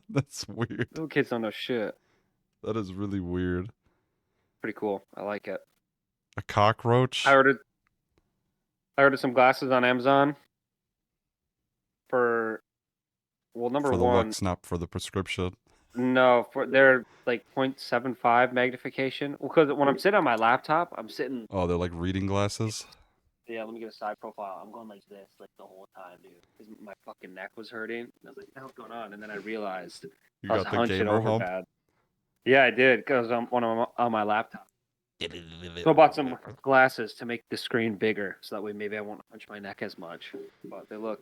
That's weird. Little kids don't know shit. That is really weird. Pretty cool. I like it. A cockroach? I ordered some glasses on Amazon for number for the one. looks, not for the prescription. No, they're like 0.75 magnification. Because when I'm sitting on my laptop, I'm sitting. Oh, they're like reading glasses? Yeah, let me get a side profile. I'm going like this like the whole time, dude. 'Cause my fucking neck was hurting. And I was like, "What's going on?" And then I realized You I was got the hunching gamer over hump? bad. Yeah, I did because I'm on my laptop. So I bought some glasses to make the screen bigger, so that way maybe I won't hunch my neck as much. But they look.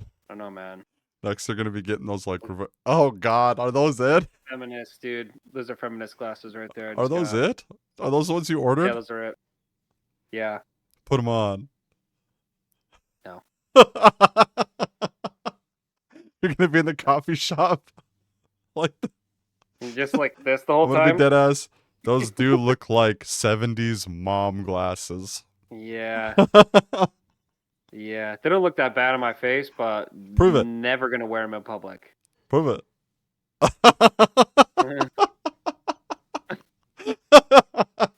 I don't know, man. Next, they're gonna be getting those like. Oh God, are those it? Feminist, dude. Those are feminist glasses right there. I Are just those got- it? Are those the ones you ordered? Yeah, those are it. Yeah. Put them on. No. You're gonna be in the coffee shop, like Just like this the whole I'm gonna time. be dead ass. Those do look like '70s mom glasses. Yeah. Yeah. They don't look that bad on my face, but Prove it. never gonna wear them in public. Prove it.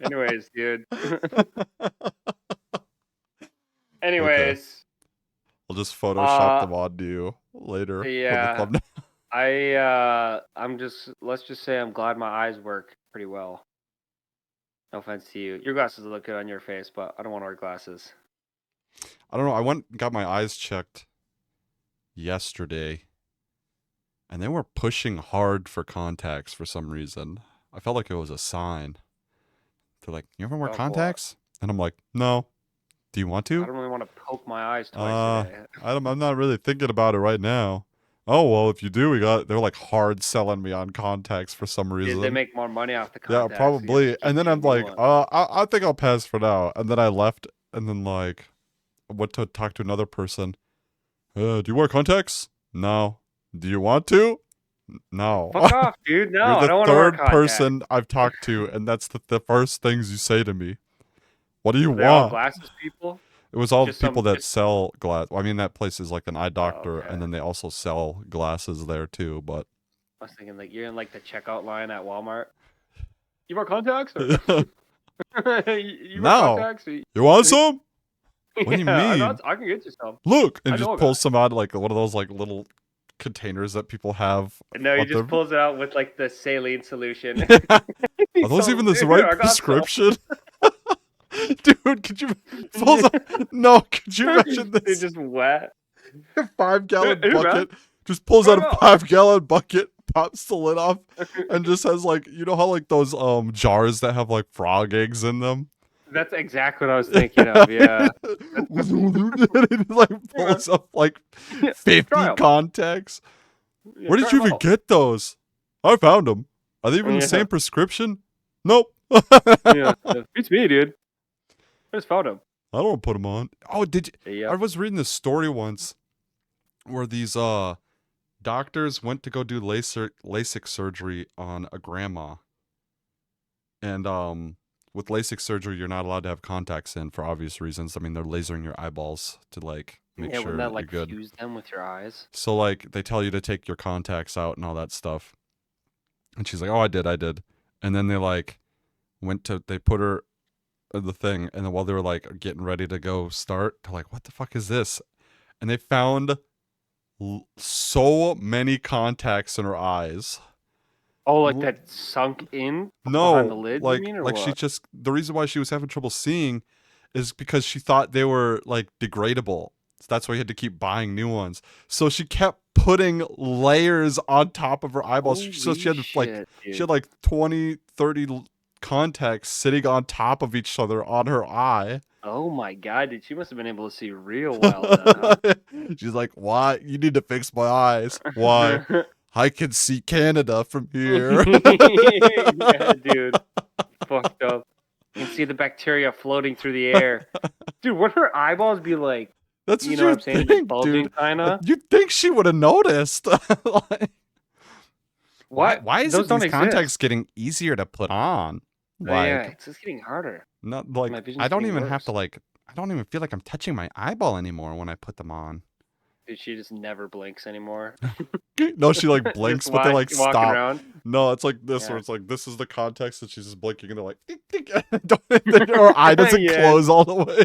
Anyways, dude. Anyways, I'll just Photoshop Uh, them onto you later. yeah. For the thumbnail. let's just say I'm glad my eyes work pretty well. No offense to you. Your glasses look good on your face, but I don't want to wear glasses. I don't know. I went and got my eyes checked yesterday, and they were pushing hard for contacts for some reason. I felt like it was a sign. They're like, "You ever wear Of what? contacts?" And I'm like, "No. Do you want I to?" don't really want to poke my eyes twice a day. I'm not really thinking about it right now. Oh well, if you do, they're like hard selling me on contacts for some reason. They make more money off the Yeah, contacts. so you have to probably. keep And then I'm getting new like, ones. I think I'll pass for now. And then I left, and then like, I went to talk to another person. Do you wear contacts? No. Do you want to? No. Fuck off, dude. No, You're I the don't want to wear third contacts. person I've talked to, and that's the first things you say to me. What do you Are they all want? glasses people? It was all the Just people some- that sell glass. I mean, that place is like an eye doctor, okay. and then they also sell glasses there too. But I was thinking like you're in like the checkout line at Walmart. You wear contacts? Or... you wear No. contacts? Or... you want some? What do you Yeah, mean? I can get you some. Look, and I know just a pulls some out like one of those like little containers that people have. No, he on just their- pulls it out with like the saline solution. Are those even the right prescription? Dude, could you pulls out, no? Could you imagine It's this? just wet. 5-gallon Hey, man. bucket just pulls out a Hold on. 5-gallon bucket, pops the lid off and just has like, you know how like those jars that have like frog eggs in them? That's exactly what I was thinking of. Yeah. It like Yeah, pulls up like man. Try 50 them. contacts. Yeah, Where did try you them even out. get those? I found them. Are they even the Yeah. same prescription? Nope. Yeah. Yeah. It's me, dude. I just found him. I don't want to put them on. Oh, did you? I Yep. was reading this story once where these doctors went to go do LASIK surgery on a grandma. And with LASIK surgery, you're not allowed to have contacts in for obvious reasons. I mean, they're lasering your eyeballs to like make Yeah, wouldn't sure that you're like good. fuse them with your eyes? So like they tell you to take your contacts out and all that stuff. And she's like, "Oh, I did." And then they put her in the thing, and then while they were like getting ready to go start, they're like, "What the fuck is this?" And they found so many contacts in her eyes. Oh, like that sunk in behind the No, lid, you mean, or she what? just the reason why she was having trouble seeing is because she thought they were like degradable. So that's why you had to keep buying new ones. So she kept putting layers on top of her eyeballs. So Holy shit, she had dude. like 20, 30 contacts sitting on top of each other on her eye. Oh my god, dude. She must have been able to see real well then, huh? She's like, "Why? You need to fix my eyes. Why? I can see Canada from here." Yeah, dude. Fucked up. You can see the bacteria floating through the air. Dude, would her eyeballs be like, That's you what know what you I'm saying? Like think, bulging, dude. kinda? You'd think she would have noticed. Like, What? why is Those it don't these exist. contacts getting easier to put on? Yeah, Like, it's just getting harder. not like My vision's getting worse. I don't even feel like I'm touching my eyeball anymore when I put them on. Dude, she just never blinks anymore. No, she like Just blinks, but they like walking stop. around. No, it's like this where Yeah. it's like this is the context and she's just blinking and they're like ding, ding, her eye doesn't Yeah. close all the way.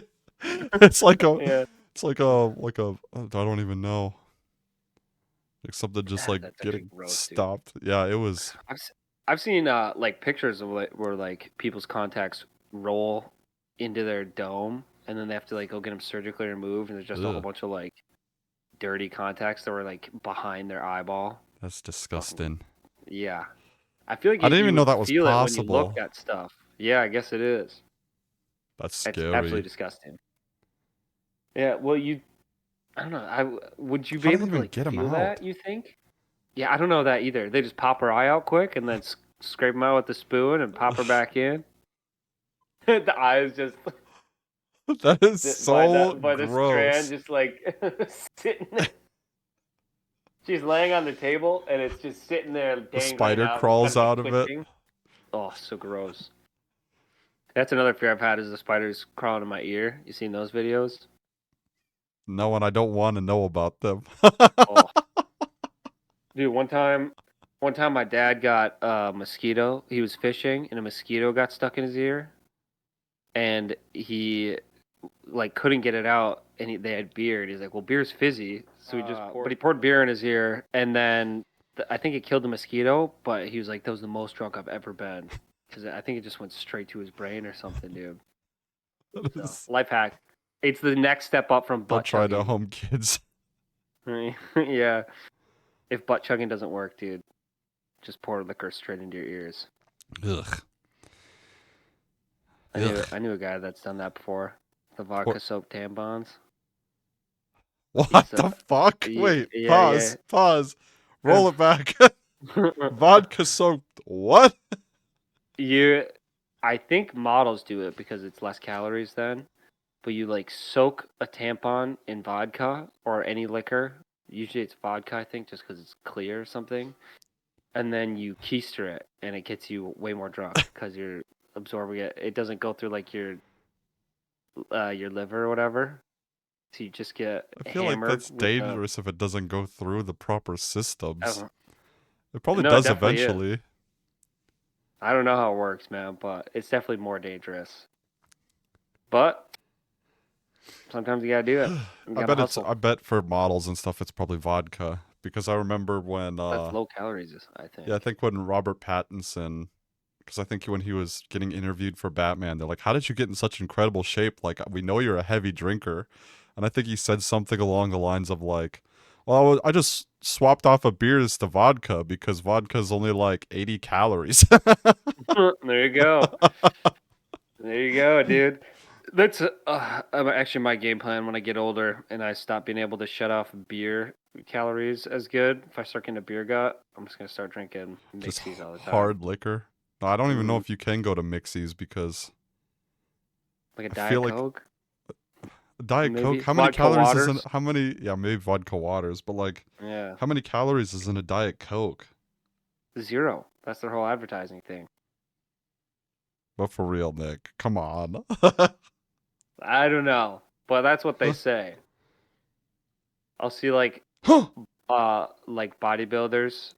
It's like a Yeah. I don't even know. Like something just Ah, like that's actually getting gross, dude. stopped. Yeah, it was. I've seen like pictures of where like people's contacts roll into their dome, and then they have to like go get them surgically removed, and there's just a whole Ugh, bunch of like dirty contacts that were like behind their eyeball. that's Fucking disgusting. yeah. I feel like I didn't you even know would that was feel it when you look possible. at stuff. Yeah, I guess it is. That's It's absolutely scary. disgusting. Yeah, well, I don't know. Would you How be do they able to even like get them feel out? that? You think? Yeah, I don't know that either. They just pop her eye out quick and then scrape them out with the spoon and pop her back in. The eye is just That is so by the strand, gross. just like sitting there. She's laying on the table and it's just sitting there A dangling spider out, just kind crawls of like out of it. twitching. Oh, so gross. That's another fear I've had is the spiders crawling in my ear. You seen those videos? No, and I don't want to know about them. Oh, dude, one time my dad got a mosquito. He was fishing and a mosquito got stuck in his ear, and he like couldn't get it out. And they had beer, and he's like, "Well, beer's fizzy," so he just poured. But he poured beer in his ear, and then I think it killed the mosquito. But he was like, "That was the most drunk I've ever been," because I think it just went straight to his brain or something, dude. That So is- life hack. It's the next step up from Don't butt try to chugging. home, kids. Yeah. If butt chugging doesn't work, dude, just pour liquor straight into your ears. Ugh. I knew a guy that's done that before. The vodka soaked tampons. What the fuck? Wait, Yeah. pause. Roll it back. Vodka soaked what? I think models do it because it's less calories then. But you like soak a tampon in vodka or any liquor. Usually it's vodka, I think, just because it's clear or something. And then you keister it, and it gets you way more drunk because you're absorbing it. It doesn't go through like your liver or whatever. So you just get I feel like hammered that's with dangerous if it doesn't go through the proper systems. the. It probably No, it does definitely is. eventually. I don't know how it works, man, but it's definitely more dangerous. But sometimes you gotta do it. You gotta hustle. I bet for models and stuff it's probably vodka because I remember when That's low calories, I yeah, I think. think when Robert Pattinson because I think when he was getting interviewed for Batman, they're like, "How did you get in such incredible shape? Like, we know you're a heavy drinker," and I think he said something along the lines of like, Well, I just swapped off of beers to vodka because vodka's only like 80 calories. There you go. There you go, dude. That's actually my game plan when I get older and I stop being able to shut off beer calories as good. If I start getting a beer gut, I'm just gonna start drinking Just mixies all the time. hard liquor. No, I don't even know Mm, if you can go to mixies because like a I feel Diet like Coke, Diet Coke, maybe how many vodka calories is in waters. how many yeah, maybe vodka waters, but like Yeah, how many calories is in a Diet Coke? 0. That's their whole advertising thing. But for real, Nick, come on. I don't know, but that's what they say. I'll see Huh. like bodybuilders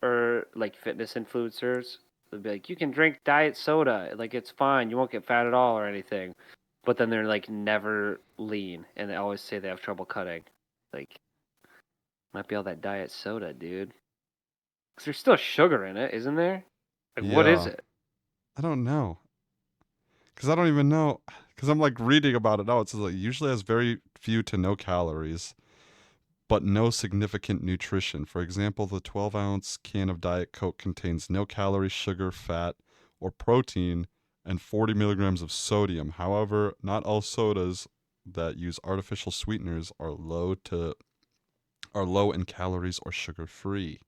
or like fitness influencers. They'll be like, you can drink diet soda, like it's fine, you won't get fat at all or anything. But then they're like never lean, and they always say they have trouble cutting. Like, might be all that diet soda, dude. Because there's still sugar in it, isn't there? Like, what is Yeah. it? I don't know. Cause I don't even know. Cause I'm like reading about it now. It says like usually has very few to no calories, but no significant nutrition. For example, the 12-ounce can of Diet Coke contains no calories, sugar, fat, or protein, and 40 milligrams of sodium. However, not all sodas that use artificial sweeteners are low in calories or sugar free.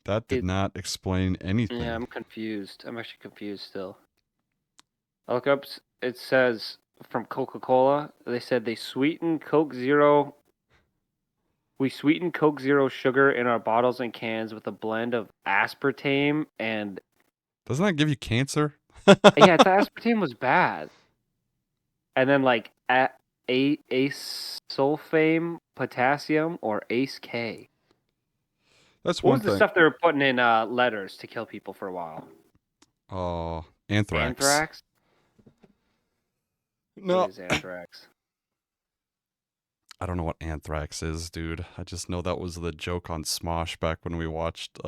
That did It not explain Yeah, anything. I'm confused. I'm actually confused still. I look up. It says from Coca-Cola. They said they sweeten Coke Zero. We sweeten Coke Zero sugar in our bottles and cans with a blend of aspartame and Doesn't that give you cancer? yeah, the aspartame was bad. And then like ace sulfame potassium or Ace K. That's What one was the thing. stuff they were putting in letters to kill people for a while? Oh, anthrax. Anthrax? What No, is anthrax? I don't know what anthrax is, dude. I just know that was the joke on Smosh back when we watched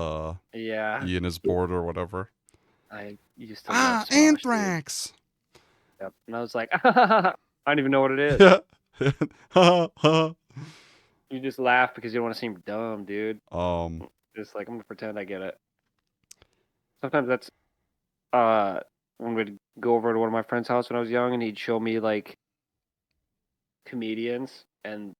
Yeah, Ian is bored or whatever. I used to love Ah, Smosh, dude. anthrax. Yep. And I was like, I don't even know what it is. Yeah. Ha, ha. You just laugh because you don't want to seem dumb, dude. um, Just like I'm gonna pretend I get it. Sometimes that's uh when we'd go over to one of my friend's house when I was young, and he'd show me like comedians, and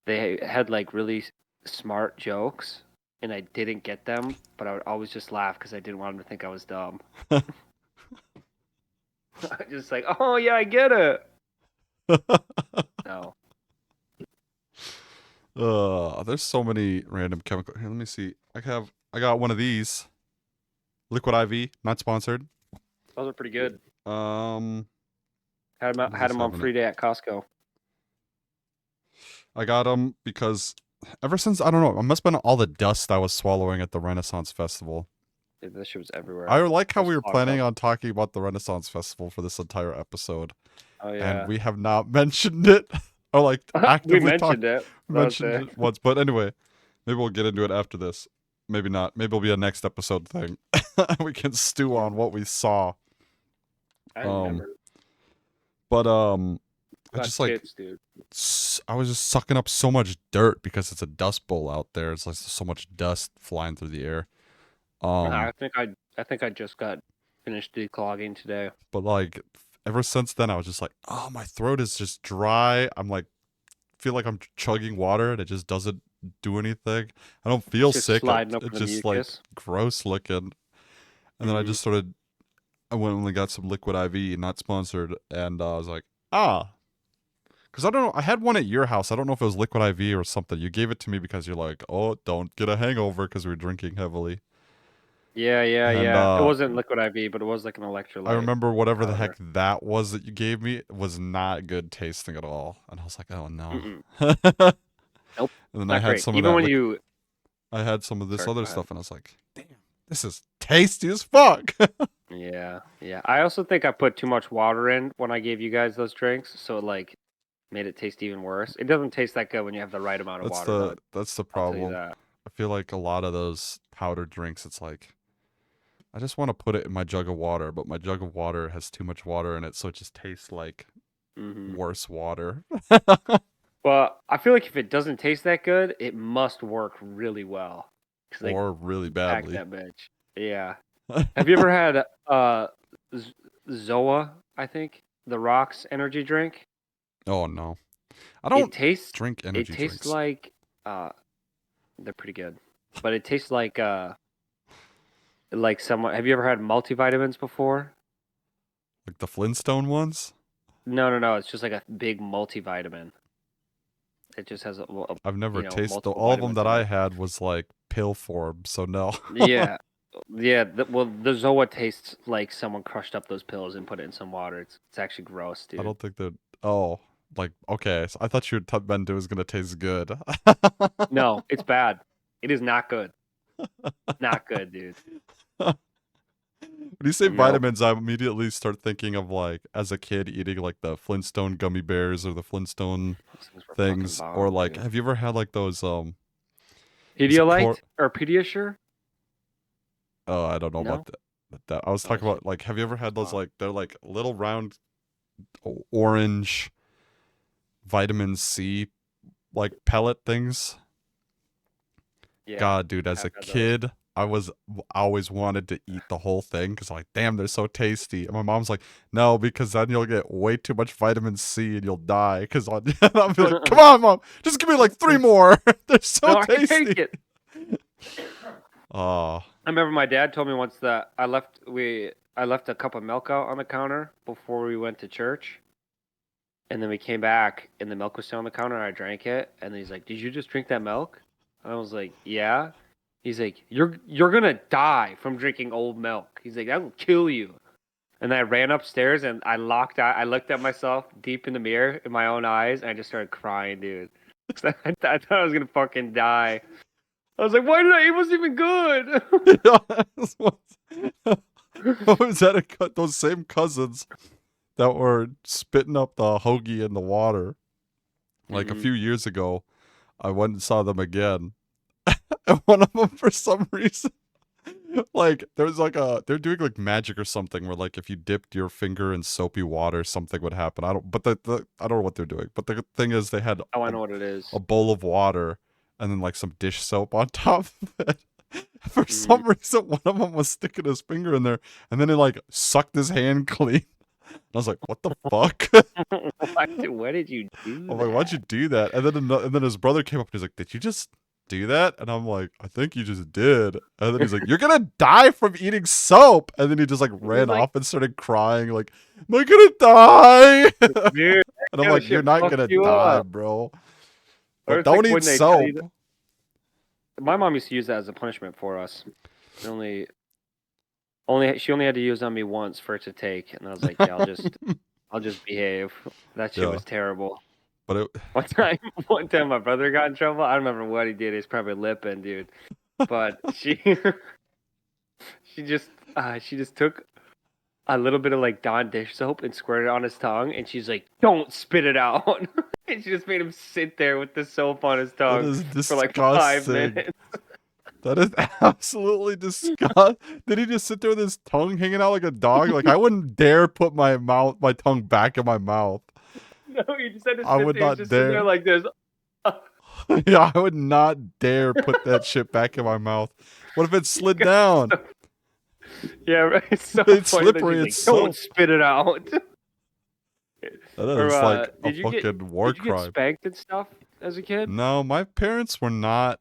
they had like really smart jokes, and I didn't get them, but I would always just laugh because I didn't want him to think I was dumb. Just like, oh yeah, I get it. No. there's so many random chemical. Here, let me see. I got one of these. Liquid IV, not sponsored. Those are pretty good. Um, what does Had this them on have in it? free day at Costco. I got them because ever since I don't know, it must have been all the dust I was swallowing at the Renaissance Festival. Dude, this shit was everywhere. I like I how was we were clogged planning up. on talking about the Renaissance Festival for this entire episode, Oh and yeah. we have not mentioned it or like We actively mentioned it. That was mentioned it. it once. But anyway, maybe we'll get into it after this. Maybe not. Maybe it'll be a next episode thing. We can stew on what we saw. I Um, remember. but I Got just like tits, dude. I was just sucking up so much dirt because it's a dust bowl out there. It's like so much dust flying through the air. I Um, think I just got finished declogging today. but like ever since then, I was just like, oh, my throat is just dry. I'm like, feel like I'm chugging water and it just doesn't do anything. I don't feel It's just sick. sliding up in It's the just like mucus. gross looking. And then Mm-hmm. I went and got some liquid IV, not sponsored, and I was like, ah. Because I don't know, I had one at your house. I don't know if it was liquid IV or something. You gave it to me because you're like, oh, don't get a hangover because we were drinking heavily. Yeah, yeah, And yeah. It wasn't liquid IV, but it was like an I electrolyte remember whatever the heck powder. that was that you gave me was not good tasting at all. And I was like, oh no. Mm-mm. And Nope. then Not great. Even when you I had some of this sorry, other go ahead. stuff and I was like, damn, this is tasty as fuck. Yeah, yeah. I also think I put too much water in when I gave you guys those drinks, so it like made it taste even worse. It doesn't taste that good when you have the right amount of water, though. That's the I'll tell you problem. that. I feel like a lot of those powdered drinks, it's like I just want to put it in my jug of water, but my jug of water has too much water in it, so it just tastes like Hmm. worse water. Well, I feel like if it doesn't taste that good, it must work really well. 'Cause they Or really pack badly. that bitch. Yeah. Have you ever had Z- Zoa, I think? The Rocks energy drink? Oh no. I It don't tastes drink it energy tastes drinks. like they're pretty good. But it tastes like someone have you ever had multivitamins before? Like the Flintstone ones? No, no, no. It's just like a big multivitamin. It just has I've never tasted multiple all of them vitamins that in I it. had was like pill form, so no. Yeah. Yeah, well, the Zoa tastes like someone crushed up those pills and put it in some water. It's actually gross, I dude. don't think that. Oh, like okay. So I thought you meant it was gonna taste good. No, it's bad. It is not good. Not good, dude. When you say Nope. vitamins, I immediately start thinking of like as a kid eating like the Flintstone gummy bears or the Flintstone Those things were fucking things, or bomb, like dude. have you ever had like those is it Pedialyte or Pediasure? oh I don't know about No? that. I was Oh, that talking shit. about like have you ever had those Bomb. like they're like little round orange vitamin C like pellet things? Yeah, God, dude, I as have a had those. kid, I always wanted to eat the whole thing because I'm like, damn, they're so tasty. And my mom's like, no, because then you'll get way too much vitamin C and you'll die. Because I'll be like, come on, mom, just give me like 3 more. They're so No, I can take tasty. it. Oh, I remember my dad told me once that I left a cup of milk out on the counter before we went to church. And then we came back and the milk was still on the counter and I drank it. And then he's like, "Did you just drink that milk?" I was like, "Yeah." He's like, "You're gonna die from drinking old milk." He's like, "That will kill you." And I ran upstairs and I looked at myself deep in the mirror in my own eyes and I just started crying, dude. 'Cause I thought I was gonna fucking die. I was like, "Why did I? It wasn't even good." what was that? Those same cousins that were spitting up the hoagie in the water. Like a hmm few years ago, I went and saw them again. And one of them, for some reason, like there's like they're doing like magic or something where like if you dipped your finger in soapy water something would happen. I don't but I don't know what they're doing, but the thing is they had Oh, I know what it is. a bowl of water and then like some dish soap on top of it. For Mm. some reason one of them was sticking his finger in there and then it like sucked his hand clean. And I was like, what the fuck? Why did you do I'm like, why'd you that? do that? And then his brother came up and he's like, did you just do that? And I'm like, I think you just did. And then he's like, you're gonna die from eating soap. And then he just like He's ran like, off and started crying, like, am I gonna die? dude, And I'm that kind of like, you're shit not fucks gonna you die, up. bro. Or But it's like don't eat when they tell you soap. that. My mom used to use that as a punishment for us. She only had to use on me once for it to take, and I was like, yeah, I'll just behave. That shit Yeah. was terrible. But it One time my brother got in trouble. I don't remember what he did. He's probably lipping, dude. But she just took a little bit of like Dawn dish soap and squirted it on his tongue, and she's like, "Don't spit it out." And she just made him sit there with the soap on his that tongue is for like 5 disgusting. minutes. That is absolutely disgusting. Did he just sit there with his tongue hanging out like a dog? Like I wouldn't dare put my tongue back in my mouth. No, he just had to I sit would there. He's not just sitting there dare. like this. Yeah, I would not dare put that shit back in my mouth. What if it slid down? Yeah, right. It's so It's funny that slippery. she's It's like, "Don't soap. spit it out." That Or is like a fucking war did you get crime. spanked and stuff as a kid? No, my parents were not.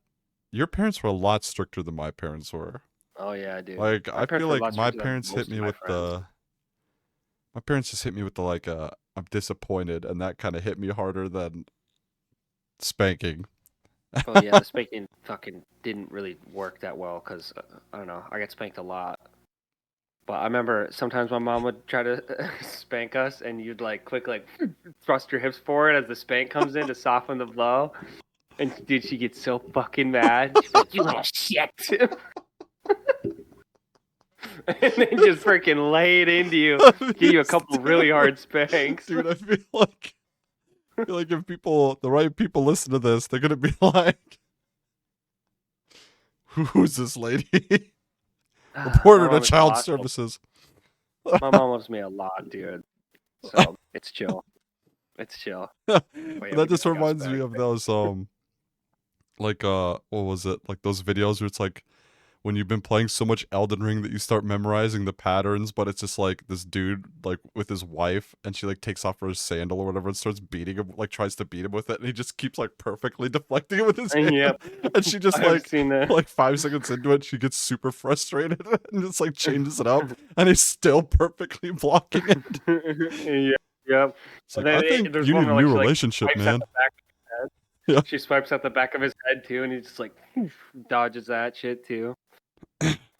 Your parents were a lot stricter than my parents were. Oh yeah, dude. Like My I feel parents were a like lot my stricter than parents hit most of me my with friends. the. My parents just hit me with the like I'm disappointed, and that kind of hit me harder than spanking. Oh yeah, the spanking fucking didn't really work that well because I don't know. I got spanked a lot, but I remember sometimes my mom would try to spank us, and you'd like quick like thrust your hips forward as the spank comes in to soften the blow. And dude, she gets so fucking mad. She's like, "You little shit!" And then just freaking lay it into you, give you a couple really hard spanks. Dude, I feel like if the right people listen to this, they're gonna be like, "Who's this lady?" Report her My to mom is a child lot. services. My mom loves me a lot, dude. So it's chill. It's chill. But But yeah, we that just definitely got reminds me spanked. of those like what was it? Like those videos where it's like when you've been playing so much Elden Ring that you start memorizing the patterns, but it's just like this dude like with his wife, and she like takes off her sandal or whatever and starts beating him, like tries to beat him with it, and he just keeps like perfectly deflecting it with his hand. Yep. And she just I've seen that. like 5 seconds into it, she gets super frustrated and just like changes it up, and he's still perfectly blocking it. Yeah, yep. It's And like, then I think there's you one need a where like new she like relationship, swipes at man. the back of his head. Yeah. She swipes at the back of his head too, and he just like dodges that shit too.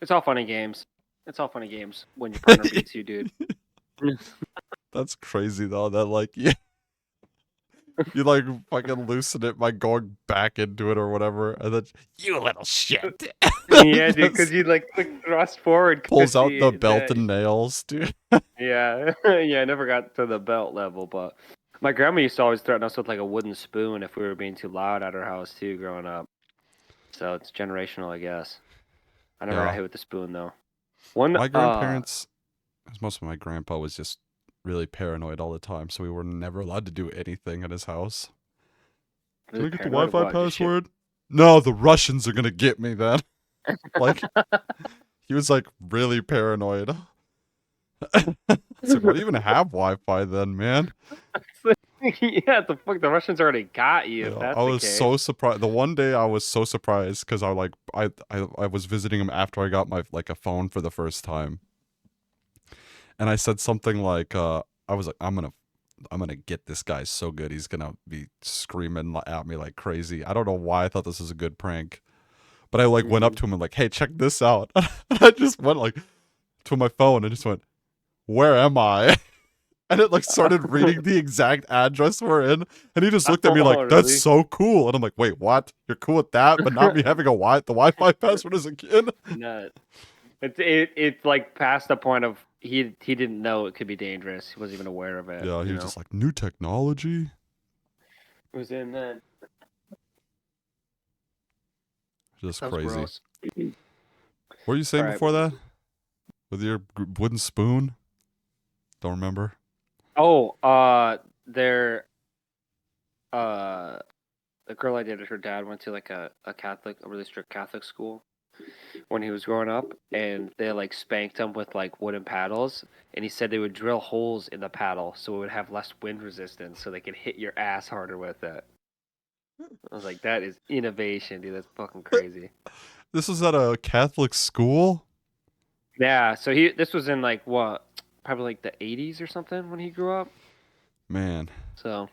It's all funny games. It's all funny games when your partner beats you, dude. That's crazy though. That like yeah, you like fucking loosen it by going back into it or whatever, and then you little shit. Yeah, dude, because Just you like quick thrust forward. pulls out the belt and nails, dude. Yeah, yeah. I never got to the belt level, but my grandma used to always threaten us with like a wooden spoon if we were being too loud at her house too, growing up. So it's generational, I guess. I never got Yeah. hit with the spoon though. One, My grandparents, 'cause most of my grandpa was just really paranoid all the time, so we were never allowed to do anything at his house. Can I get the paranoid of Wi-Fi what? Just shit. password? No, the Russians are gonna get me then. Like he was like really paranoid. It's like, why do you even have Wi-Fi then, man? Yeah, the fuck, the Russians already got you. If Yeah, that's I the was case. so surprised. The one day I was so surprised because I was visiting him after I got my like a phone for the first time, and I said something like I was like I'm gonna get this guy so good he's gonna be screaming at me like crazy. I don't know why I thought this was a good prank, but I like went up to him and like, hey, check this out. I just went like to my phone and just went, where am I? And it like started reading the exact address we're in, and he just looked at me Oh, like, "That's really? so cool." And I'm like, "Wait, what? You're cool with that, but not me having the Wi-Fi password as a kid?" No, it's like past the point of he didn't know it could be dangerous. He wasn't even aware of it. Yeah, he You was know, just like, "New technology." it was in that. Just That was crazy. gross. What were you saying All right. before that? With your wooden spoon? Don't remember. Oh, there, uh, the girl I dated, her dad went to like a Catholic, a really strict Catholic school when he was growing up, and they like spanked him with like wooden paddles, and he said they would drill holes in the paddle so it would have less wind resistance, so they could hit your ass harder with it. I was like, that is innovation, dude. That's fucking crazy. This was at a Catholic school? Yeah, so this was in like what, probably like the 80s or something when he grew up. Man. So,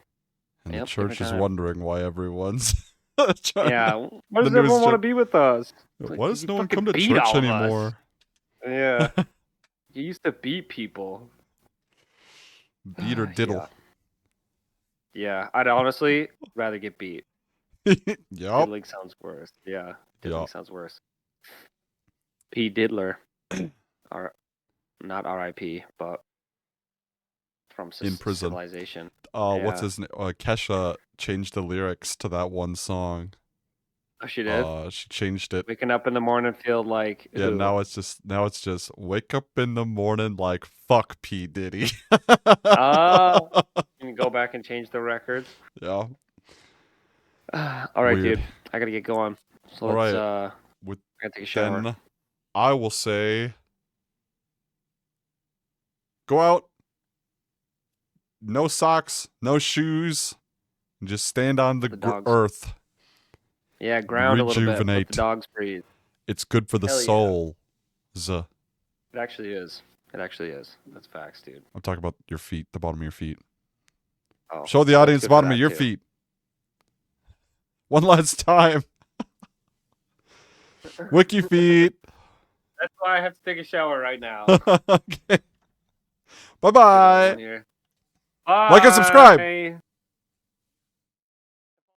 And the yep, church different is time. wondering why everyone's trying Yeah, to, why the does news everyone want to church. be with us? It's like, Why 'cause does you no one fucking come to beat church all of us. anymore? Yeah, you used to beat people. Beat or diddle? Yeah, yeah. I'd honestly rather get beat. Yup. Diddling sounds worse. Yeah, diddling Yeah. sounds worse. P. Diddler, or not R.I.P. but from In prison. Civilization. What's Yeah. his name? Kesha changed the lyrics to that one song. Oh, she did. She changed it. Waking up in the morning, feel like Yeah, who? now it's just wake up in the morning like fuck P Diddy. Ah, you can go back and change the records. Yeah, All right, weird. dude. I gotta get going. So All let's right, with I gotta take a shower. then I will say go out, no socks, no shoes, and just stand on the The dogs. earth Yeah, and ground a little bit. Let the rejuvenate. dogs breathe. It's good for the Hell yeah. soul. I'm It actually is. It actually is. That's facts, dude. talking about your feet, the bottom of your feet. Oh, Show the well, it's audience the good for bottom of that your too. feet. One last time. Wiki feet. That's why I have to take a shower right now. Okay. Bye bye. Here. Like and subscribe. Bye.